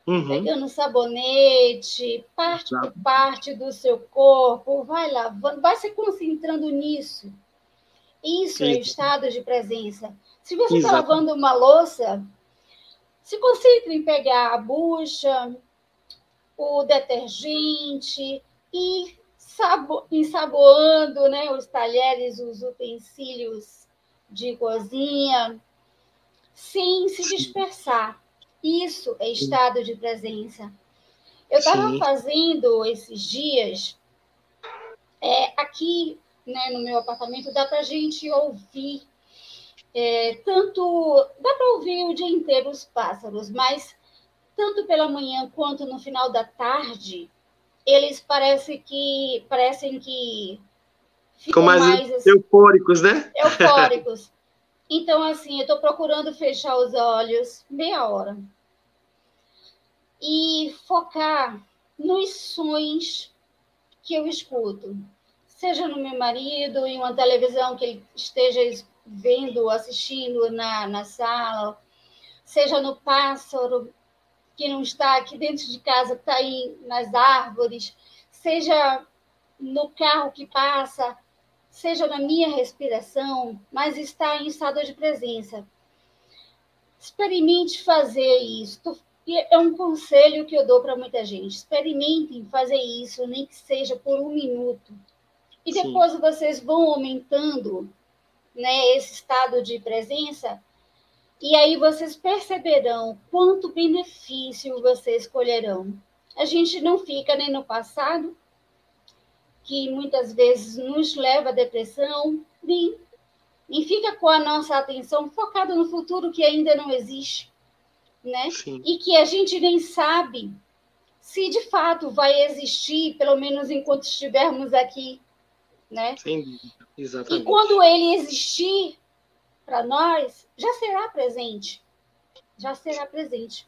Uhum. Pegando sabonete, parte por parte do seu corpo, vai lavando, vai se concentrando nisso. Isso é o estado de presença. Se você está lavando uma louça, se concentre em pegar a bucha, o detergente e ensaboando, né, os talheres, os utensílios de cozinha, sem se dispersar. Isso é estado de presença. Eu estava fazendo esses dias, aqui, né, no meu apartamento, dá para a gente ouvir, dá para ouvir o dia inteiro os pássaros, mas tanto pela manhã quanto no final da tarde, eles parecem que ficam mais assim, eufóricos, né? Eufóricos. Então, assim, eu estou procurando fechar os olhos meia hora e focar nos sons que eu escuto, seja no meu marido, em uma televisão que ele esteja vendo, assistindo na sala, seja no pássaro que não está aqui dentro de casa, está aí nas árvores, seja no carro que passa, seja na minha respiração, mas está em estado de presença. Experimente fazer isso. É um conselho que eu dou para muita gente. Experimentem fazer isso, nem que seja por 1 minuto. E depois vocês vão aumentando, né, esse estado de presença, e aí vocês perceberão quanto benefício vocês colherão. A gente não fica nem no passado, que muitas vezes nos leva à depressão, nem fica com a nossa atenção focada no futuro que ainda não existe, né? E que a gente nem sabe se de fato vai existir, pelo menos enquanto estivermos aqui, né? Sim, exatamente. E quando ele existir para nós, já será presente. Já será presente.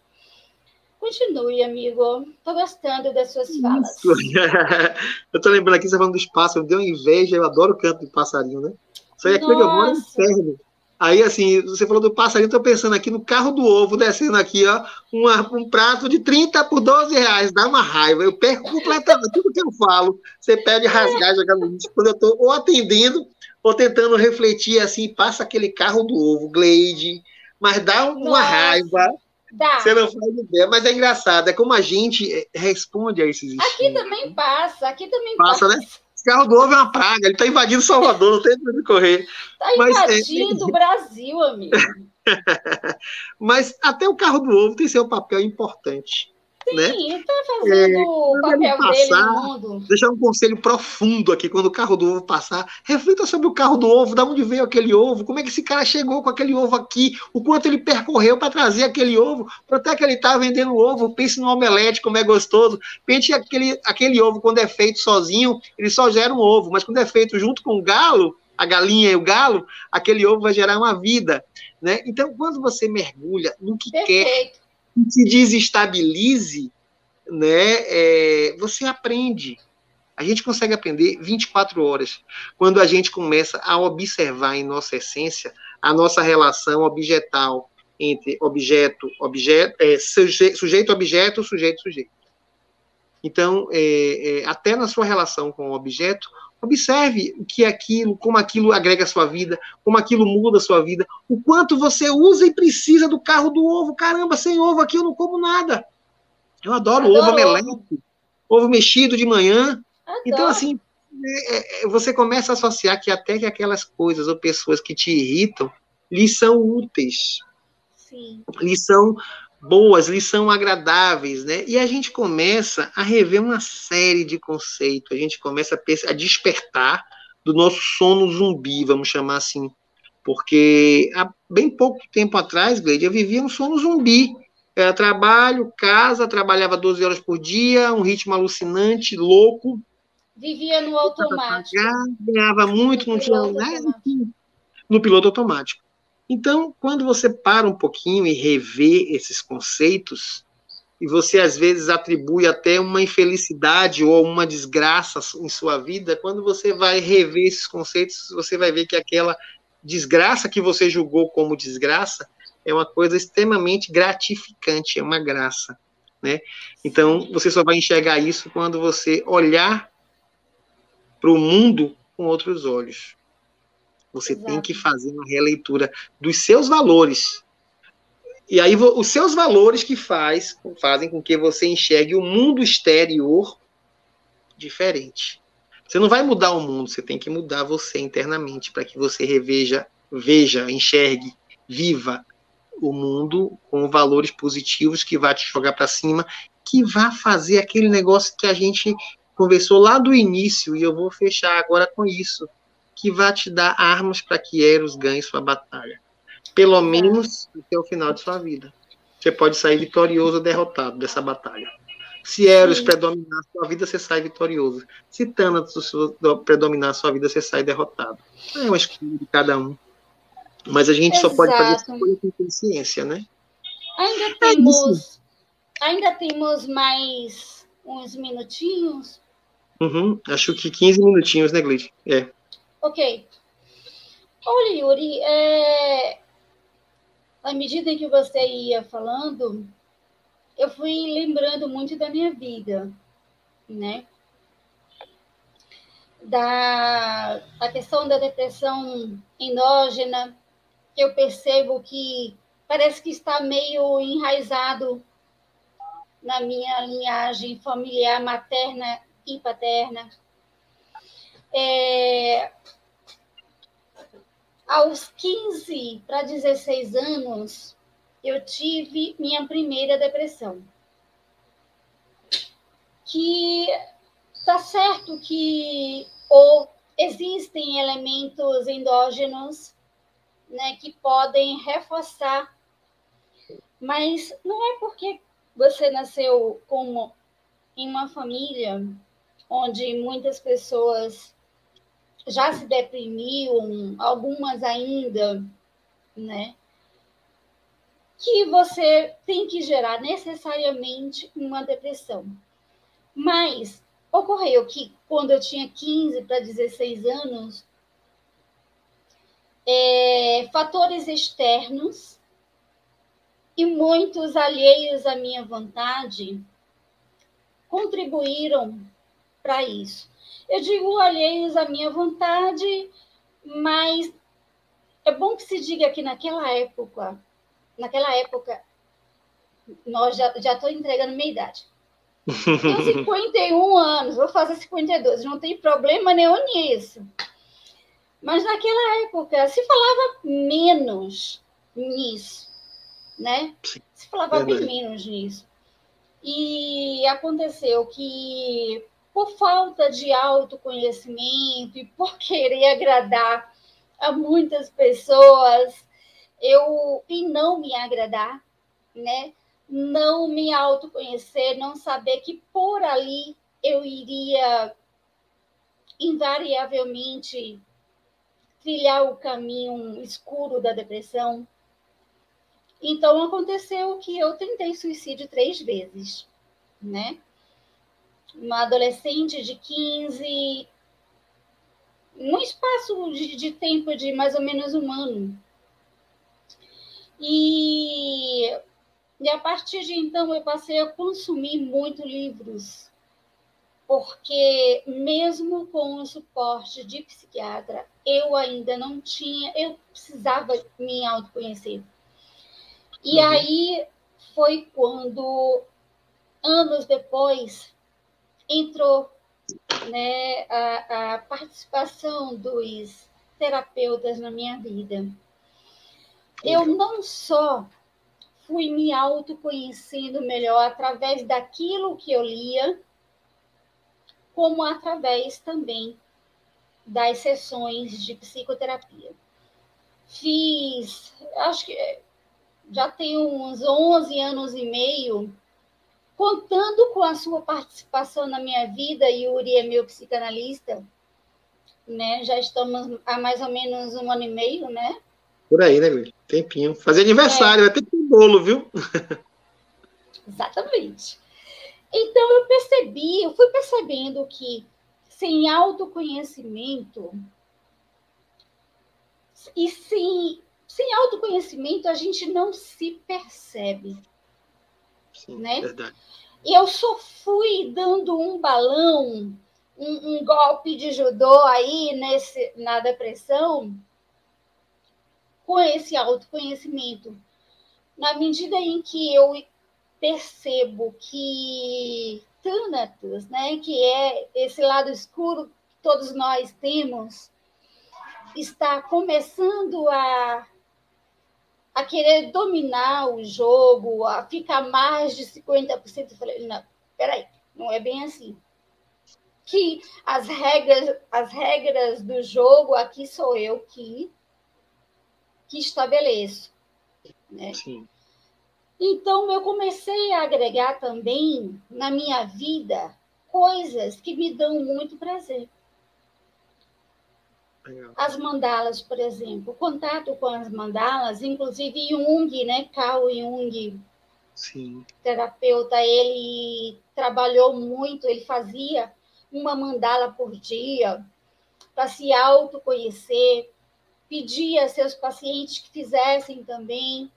Continue, amigo. Estou gostando das suas falas. Eu estou lembrando aqui, você falando dos pássaros, deu inveja, eu adoro o canto de passarinho, né? Só que aqui onde eu moro é um inferno. Aí, assim, você falou do passarinho, estou pensando aqui no carro do ovo, descendo aqui, ó, um prato de 30 por 12 reais, dá uma raiva. Eu perco completamente tudo que eu falo. Você pede rasgar, jogar no lixo. Quando eu estou ou atendendo, ou tentando refletir, assim, passa aquele carro do ovo, Glade, mas dá uma raiva. Dá. Você não faz ideia, mas é engraçado. É como a gente responde a esses estímulos. Aqui também passa, Passa, né? Esse carro do ovo é uma praga, ele está invadindo Salvador, não tem para correr. Está invadindo o Brasil, amigo. Mas até o carro do ovo tem seu papel importante. Sim, né? Está fazendo o papel dele no mundo. Deixar um conselho profundo aqui, quando o carro do ovo passar, reflita sobre o carro do ovo, de onde veio aquele ovo, como é que esse cara chegou com aquele ovo aqui, o quanto ele percorreu para trazer aquele ovo, até que ele está vendendo ovo, pense no omelete, como é gostoso, pense aquele ovo, quando é feito sozinho, ele só gera um ovo, mas quando é feito junto com o galo, a galinha e o galo, aquele ovo vai gerar uma vida, né? Então, quando você mergulha no que quer, se desestabilize, né, você aprende. A gente consegue aprender 24 horas quando a gente começa a observar em nossa essência a nossa relação objetal entre sujeito-objeto, sujeito-sujeito. Então, até na sua relação com o objeto, observe o que é aquilo, como aquilo agrega a sua vida, como aquilo muda a sua vida, o quanto você usa e precisa do carro do ovo. Caramba, sem ovo aqui eu não como nada. Eu adoro ovo omelete, ovo mexido de manhã. Então, assim, você começa a associar que até que aquelas coisas ou pessoas que te irritam lhes são úteis. Sim. Lhes são boas, lhes são agradáveis, né? E a gente começa a rever uma série de conceitos, a gente começa a despertar do nosso sono zumbi, vamos chamar assim, porque há bem pouco tempo atrás, Gleide, eu vivia um sono zumbi. Era trabalho, casa, trabalhava 12 horas por dia, um ritmo alucinante, louco. Vivia no automático. Ganhava muito, não tinha nada no piloto automático. Então, quando você para um pouquinho e revê esses conceitos, e você às vezes atribui até uma infelicidade ou uma desgraça em sua vida, quando você vai rever esses conceitos, você vai ver que aquela desgraça que você julgou como desgraça é uma coisa extremamente gratificante, é uma graça, né? Então, você só vai enxergar isso quando você olhar para o mundo com outros olhos. Você tem que fazer uma releitura dos seus valores. E aí, os seus valores que fazem com que você enxergue o mundo exterior diferente. Você não vai mudar o mundo, você tem que mudar você internamente para que você veja, enxergue, viva o mundo com valores positivos que vai te jogar para cima, que vai fazer aquele negócio que a gente conversou lá do início, e eu vou fechar agora com isso, que vai te dar armas para que Eros ganhe sua batalha. Pelo menos até o final de sua vida. Você pode sair vitorioso ou derrotado dessa batalha. Se Eros predominar a sua vida, você sai vitorioso. Se Thanatos predominar a sua vida, você sai derrotado. É uma escolha de cada um. Mas a gente só pode fazer escolha com consciência, né? Ainda temos mais uns minutinhos? Acho que 15 minutinhos, né, Gleide? Ok. Olha, Yuri, à medida que você ia falando, eu fui lembrando muito da minha vida, né? A questão da depressão endógena, eu percebo que parece que está meio enraizado na minha linhagem familiar materna e paterna. Aos 15 para 16 anos, eu tive minha primeira depressão. Que está certo que existem elementos endógenos, né, que podem reforçar, mas não é porque você nasceu em uma família onde muitas pessoas já se deprimiam, algumas ainda, né, que você tem que gerar necessariamente uma depressão. Mas ocorreu que, quando eu tinha 15 para 16 anos, fatores externos e muitos alheios à minha vontade contribuíram para isso. Eu digo alheios à minha vontade, mas é bom que se diga que naquela época, nós já estou entregando minha idade. Tenho 51 anos, vou fazer 52, não tem problema nenhum nisso. Mas naquela época se falava menos nisso, né? Se falava bem menos nisso. E aconteceu que, por falta de autoconhecimento e por querer agradar a muitas pessoas, e não me agradar, né? Não me autoconhecer, não saber que por ali eu iria invariavelmente trilhar o caminho escuro da depressão, Então, aconteceu que eu tentei suicídio 3 vezes, né? Uma adolescente de 15, num espaço de tempo de mais ou menos um ano. E a partir de então eu passei a consumir muito livros, porque mesmo com o suporte de psiquiatra, eu ainda não tinha, eu precisava me autoconhecer. E aí foi quando, anos depois, entrou, né, a participação dos terapeutas na minha vida. Eu não só fui me autoconhecendo melhor através daquilo que eu lia, como através também das sessões de psicoterapia. Fiz, acho que já tenho uns 11 anos e meio, contando com a sua participação na minha vida. Yuri é meu psicanalista, né? Já estamos há mais ou menos um ano e meio, né? Por aí, né, Miriam? Tempinho. Fazer aniversário, vai ter que ter bolo, viu? Exatamente. Então, eu fui percebendo que sem autoconhecimento e sem autoconhecimento a gente não se percebe, Sim, né? verdade. E eu só fui dando um balão, um golpe de judô aí na depressão com esse autoconhecimento. Na medida em que eu percebo que Thanatos, né, que é esse lado escuro que todos nós temos, está começando a querer dominar o jogo, a ficar mais de 50%, eu falei, não, peraí, não é bem assim. Que as regras do jogo aqui sou eu que estabeleço, né? Sim. Então, eu comecei a agregar também na minha vida coisas que me dão muito prazer. Legal. As mandalas, por exemplo, contato com as mandalas, inclusive Jung, né? Carl Jung, Sim. terapeuta, ele trabalhou muito, ele fazia uma mandala por dia para se autoconhecer, pedia a seus pacientes que fizessem também,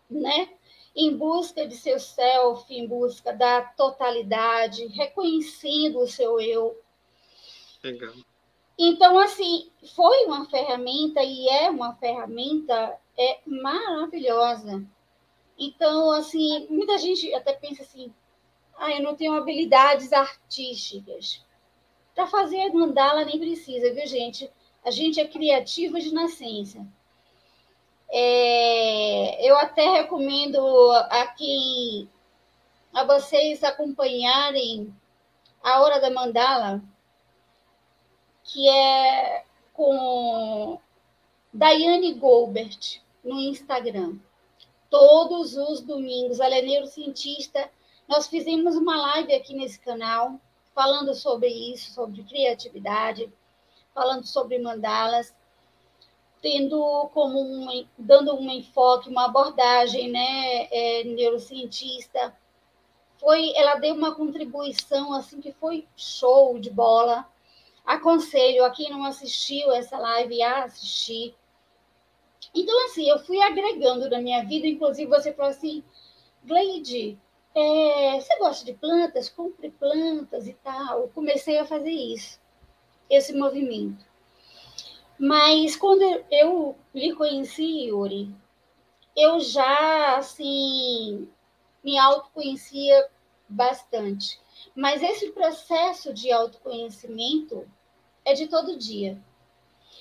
né? Em busca de seu self, em busca da totalidade, reconhecendo o seu eu. Legal. Então, assim, foi uma ferramenta e é uma ferramenta maravilhosa. Então, assim, muita gente até pensa assim, eu não tenho habilidades artísticas. Para fazer mandala nem precisa, viu, gente? A gente é criativa de nascença. Eu até recomendo a vocês acompanharem a Hora da Mandala, que é com Daiane Goldberg no Instagram. Todos os domingos, ela é neurocientista. Nós fizemos uma live aqui nesse canal falando sobre isso, sobre criatividade, falando sobre mandalas, dando um enfoque, uma abordagem, né, neurocientista. Ela deu uma contribuição assim que foi show de bola. Aconselho a quem não assistiu essa live a assistir. Então, assim, eu fui agregando na minha vida, inclusive você falou assim, Gleide, você gosta de plantas? Compre plantas e tal. Eu comecei a fazer isso, esse movimento. Mas quando eu lhe conheci, Yuri, eu já, assim, me autoconhecia bastante. Mas esse processo de autoconhecimento é de todo dia.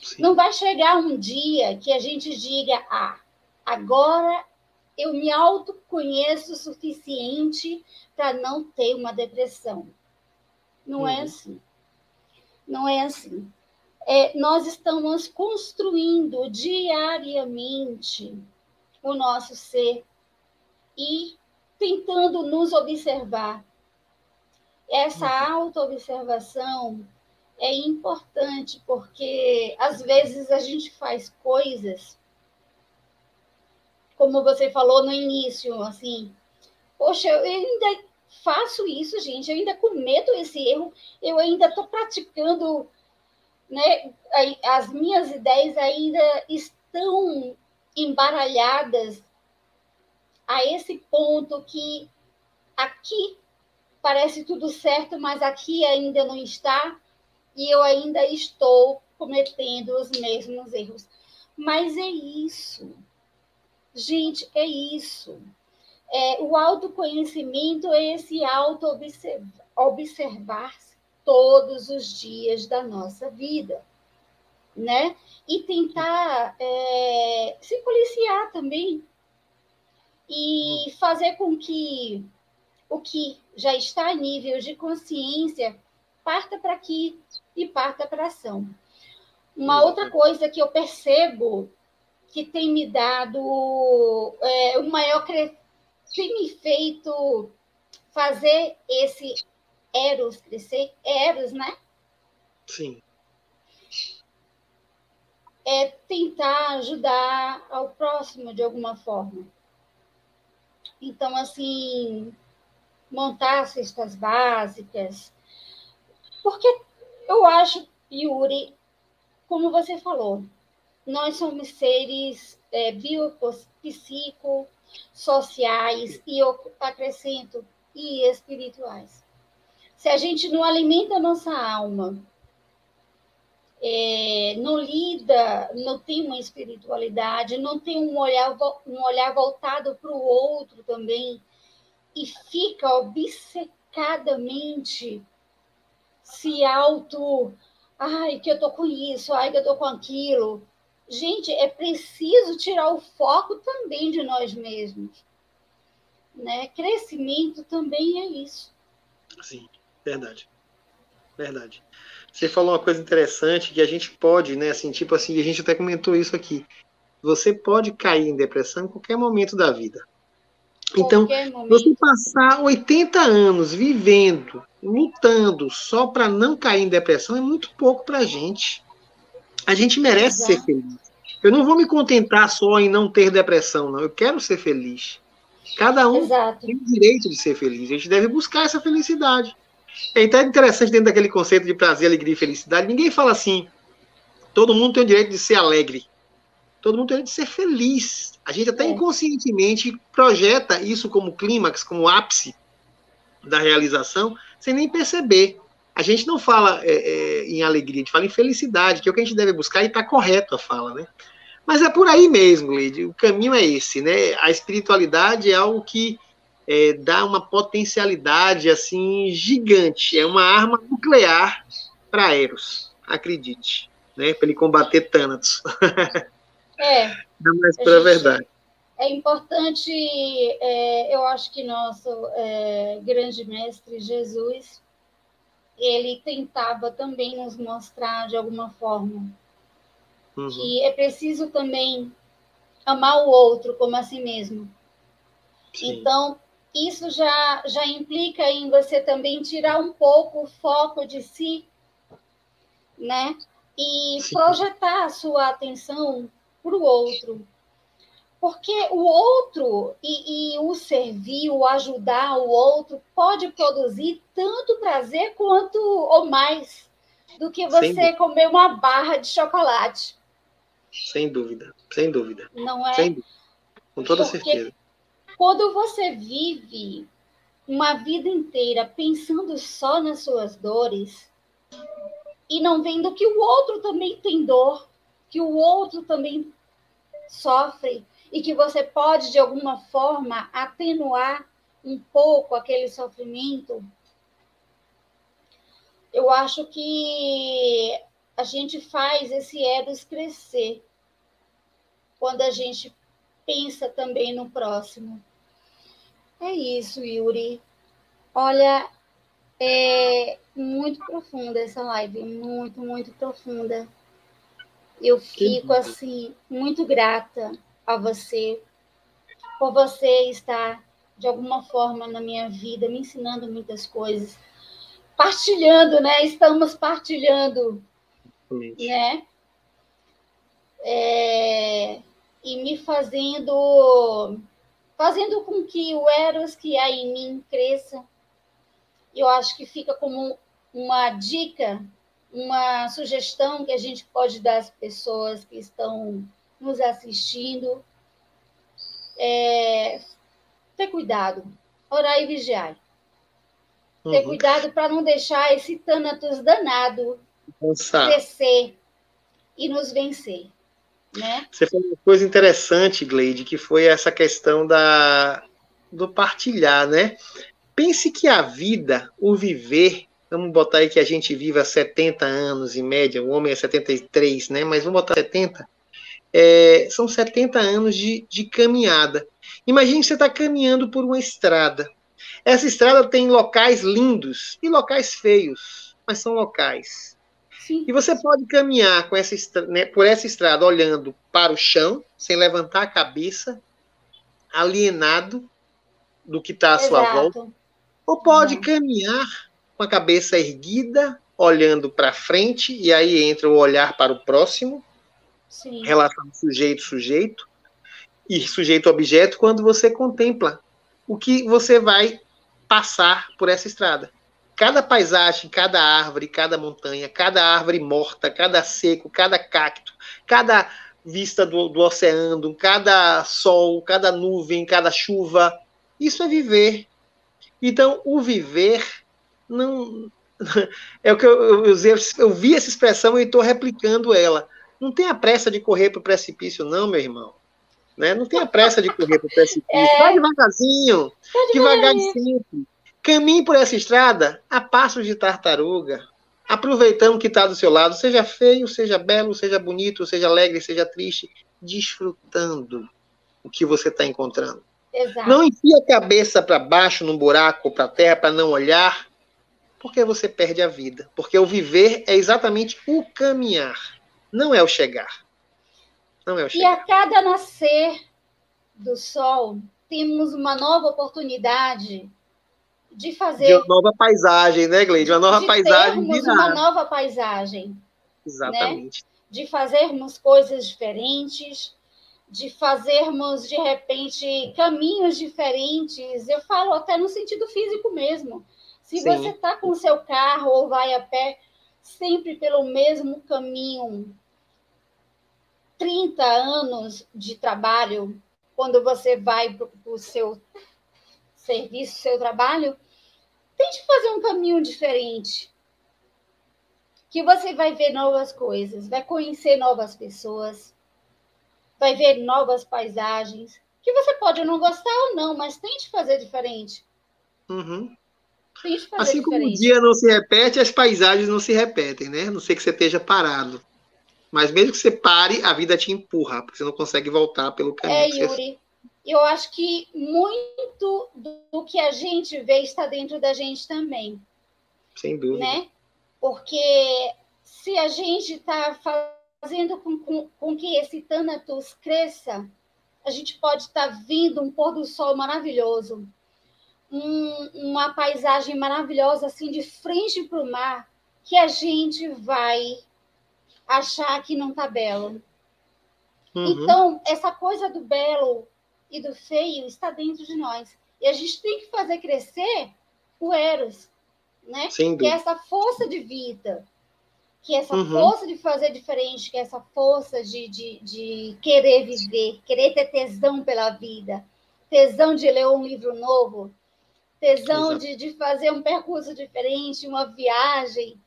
Sim. Não vai chegar um dia que a gente diga, agora eu me autoconheço o suficiente para não ter uma depressão. Não é assim. Não é assim. Nós estamos construindo diariamente o nosso ser e tentando nos observar. Essa autoobservação é importante porque, às vezes, a gente faz coisas, como você falou no início, assim, poxa, eu ainda faço isso, gente, eu ainda cometo esse erro, eu ainda estou praticando, né? As minhas ideias ainda estão embaralhadas a esse ponto que aqui parece tudo certo, mas aqui ainda não está, e eu ainda estou cometendo os mesmos erros. Mas é isso. Gente, é isso. O autoconhecimento é esse auto-observar-se todos os dias da nossa vida, né? E tentar se policiar também e fazer com que o que já está em nível de consciência parta para aqui e parta para a ação. Uma outra coisa que eu percebo que tem me dado o maior crescimento, tem me feito fazer esse Eros crescer, Eros, né? Sim. É tentar ajudar ao próximo de alguma forma. Então, assim, montar cestas básicas. Porque eu acho, Yuri, como você falou, nós somos seres biopsicossociais e, eu acrescento, e espirituais. Se a gente não alimenta a nossa alma, não lida, não tem uma espiritualidade, não tem um olhar voltado para o outro também, e fica obcecadamente se ai, que eu tô com isso, ai, que eu tô com aquilo. Gente, é preciso tirar o foco também de nós mesmos, né? Crescimento também é isso. Sim, verdade. Verdade. Você falou uma coisa interessante que a gente pode, né, assim, tipo assim, a gente até comentou isso aqui. Você pode cair em depressão em qualquer momento da vida. Então, Qualquer você momento. passar 80 anos vivendo, lutando só para não cair em depressão é muito pouco para a gente. A gente merece ser Exato. feliz. Eu não vou me contentar só em não ter depressão, não. Eu quero ser feliz. Cada um Exato. tem o direito de ser feliz. A gente deve buscar essa felicidade. É até interessante dentro daquele conceito de prazer, alegria e felicidade. Ninguém fala assim, todo mundo tem o direito de ser alegre. Todo mundo tem o direito de ser feliz. A gente até inconscientemente projeta isso como clímax, como ápice da realização, sem nem perceber. A gente não fala em alegria, a gente fala em felicidade, que é o que a gente deve buscar e está correto a fala, né? Mas é por aí mesmo, Leide. O caminho é esse, né? A espiritualidade é algo que dá uma potencialidade assim gigante. É uma arma nuclear para Eros, acredite, né? Para ele combater Thanatos. Não mais para a verdade. É importante, eu acho que nosso grande mestre Jesus, ele tentava também nos mostrar de alguma forma que é preciso também amar o outro como a si mesmo. Sim. Então, isso já implica em você também tirar um pouco o foco de si, né? E Sim. projetar a sua atenção para o outro. Porque o outro e o servir, o ajudar o outro pode produzir tanto prazer quanto ou mais do que você comer uma barra de chocolate. Sem dúvida, sem dúvida. Não é? Sem dúvida. Com toda Porque certeza. Quando você vive uma vida inteira pensando só nas suas dores e não vendo que o outro também tem dor, que o outro também sofre e que você pode, de alguma forma, atenuar um pouco aquele sofrimento, eu acho que a gente faz esse Eros crescer quando a gente pensa também no próximo. É isso, Yuri. Olha, é muito profunda essa live, muito, muito profunda. Eu fico, assim, muito grata a você, por você estar, de alguma forma, na minha vida, me ensinando muitas coisas, partilhando, né? Estamos partilhando, né? e me fazendo com que o Eros que há em mim cresça. Eu acho que fica como uma dica, uma sugestão que a gente pode dar às pessoas que estão nos assistindo. Ter cuidado, orar e vigiar. Ter cuidado para não deixar esse Thanatos danado crescer e nos vencer. Né? Você falou uma coisa interessante, Gleide, que foi essa questão do partilhar, né? Pense que a vida, o viver, vamos botar aí que a gente viva 70 anos em média, o homem é 73, né? Mas vamos botar 70. São 70 anos de caminhada. Imagine que você está caminhando por uma estrada. Essa estrada tem locais lindos e locais feios, mas são locais. Sim. E você pode caminhar com por essa estrada olhando para o chão, sem levantar a cabeça, alienado do que está à sua volta. Ou pode caminhar com a cabeça erguida, olhando para frente, e aí entra o olhar para o próximo, Sim. Relação sujeito-sujeito e sujeito-objeto, quando você contempla o que você vai passar por essa estrada. Cada paisagem, cada árvore, cada montanha, cada árvore morta, cada seco, cada cacto, cada vista do oceano, cada sol, cada nuvem, cada chuva, isso é viver. Então, o viver não é o que eu vi essa expressão e estou replicando ela. Não tenha pressa de correr para o precipício, não, meu irmão. Né? Não tenha pressa de correr para o precipício. Vai devagarzinho, devagar e sempre. Caminhe por essa estrada a passos de tartaruga, aproveitando que está do seu lado, seja feio, seja belo, seja bonito, seja alegre, seja triste, desfrutando o que você está encontrando. Exato. Não enfia a cabeça para baixo, num buraco ou para a terra, para não olhar, porque você perde a vida. Porque o viver é exatamente o caminhar, não é o chegar. Não é o chegar. E a cada nascer do sol, temos uma nova oportunidade de fazer... De uma nova paisagem, né, Gleide? Uma nova paisagem. Termos uma nova paisagem. Exatamente. Né? De fazermos coisas diferentes, de fazermos, de repente, caminhos diferentes. Eu falo até no sentido físico mesmo. Se você está com o seu carro ou vai a pé, sempre pelo mesmo caminho, 30 anos de trabalho, quando você vai para o seu serviço, seu trabalho, tente fazer um caminho diferente, que você vai ver novas coisas, vai conhecer novas pessoas, vai ver novas paisagens, que você pode não gostar ou não, mas tente fazer diferente. Uhum. Tente fazer assim diferente. Como o dia não se repete, as paisagens não se repetem, né? A não sei que você esteja parado. Mas mesmo que você pare, a vida te empurra, porque você não consegue voltar pelo caminho. Yuri, eu acho que muito do que a gente vê está dentro da gente também. Sem dúvida. Né? Porque se a gente está fazendo com que esse Thanatos cresça, a gente pode estar vindo um pôr do sol maravilhoso, uma paisagem maravilhosa, assim, de frente para o mar, que a gente vai achar que não está belo. Uhum. Então, essa coisa do belo e do feio está dentro de nós. E a gente tem que fazer crescer o Eros, né? Que é essa força de vida, que é essa força de fazer diferente, que é essa força de querer viver, querer ter tesão pela vida, tesão de ler um livro novo, tesão de fazer um percurso diferente, uma viagem,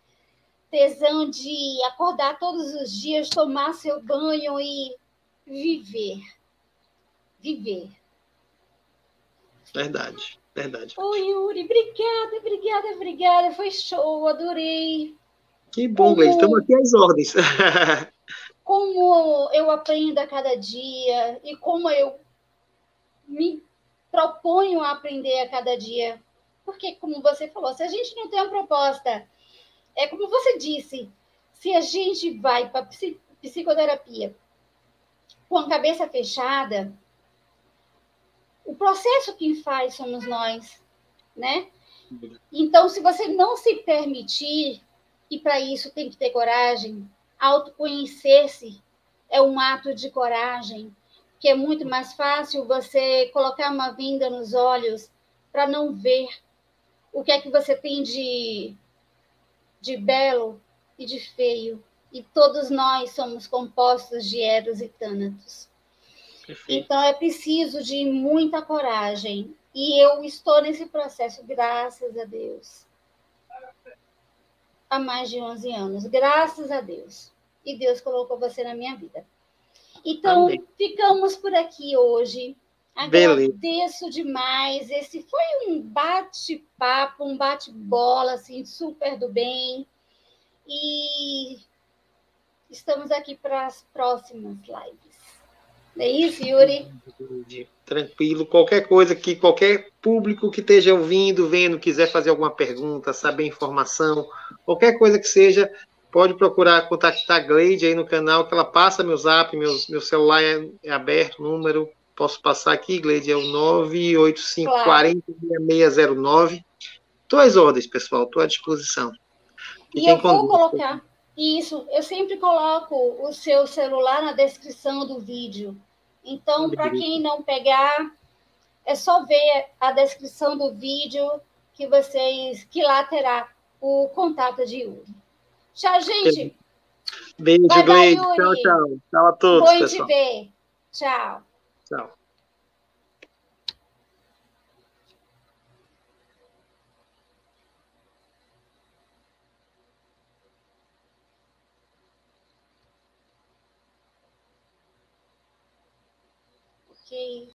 tesão de acordar todos os dias, tomar seu banho e viver. Viver. Verdade. Oi, Yuri, obrigada. Foi show, adorei. Que bom, Gleide. Estamos aqui às ordens. Como eu aprendo a cada dia e como eu me proponho a aprender a cada dia. Porque, como você falou, se a gente não tem uma proposta, é como você disse, se a gente vai para psicoterapia com a cabeça fechada, o processo quem faz somos nós, né? Então, se você não se permitir, e para isso tem que ter coragem, autoconhecer-se é um ato de coragem, que é muito mais fácil você colocar uma venda nos olhos para não ver o que é que você tem de belo e de feio. E todos nós somos compostos de eros e tânatos. Perfeito. Então, é preciso de muita coragem. E eu estou nesse processo, graças a Deus, há mais de 11 anos. Graças a Deus. E Deus colocou você na minha vida. Então, Amém. ficamos por aqui hoje. Beleza. Agradeço demais. Esse foi um bate-papo, um bate-bola, assim, super do bem. E estamos aqui para as próximas lives. É isso, Yuri? Tranquilo. Qualquer coisa que qualquer público que esteja ouvindo, vendo, quiser fazer alguma pergunta, saber informação, qualquer coisa que seja, pode procurar contactar a Gleide aí no canal, que ela passa meu zap, meu celular é aberto, o número, posso passar aqui, Gleide, é o 985 Claro. 40 6609. Estou às ordens, pessoal, estou à disposição. E Fiquem eu com vou Deus. colocar isso, eu sempre coloco o seu celular na descrição do vídeo. Então, para quem não pegar, é só ver a descrição do vídeo que lá terá o contato de Yuri. Tchau, gente. Beijo, Bye, bye, Gleide. Tchau, Yuri. tchau. Tchau a Bom todos, em te pessoal. ver. Tchau. Tchau. Ok.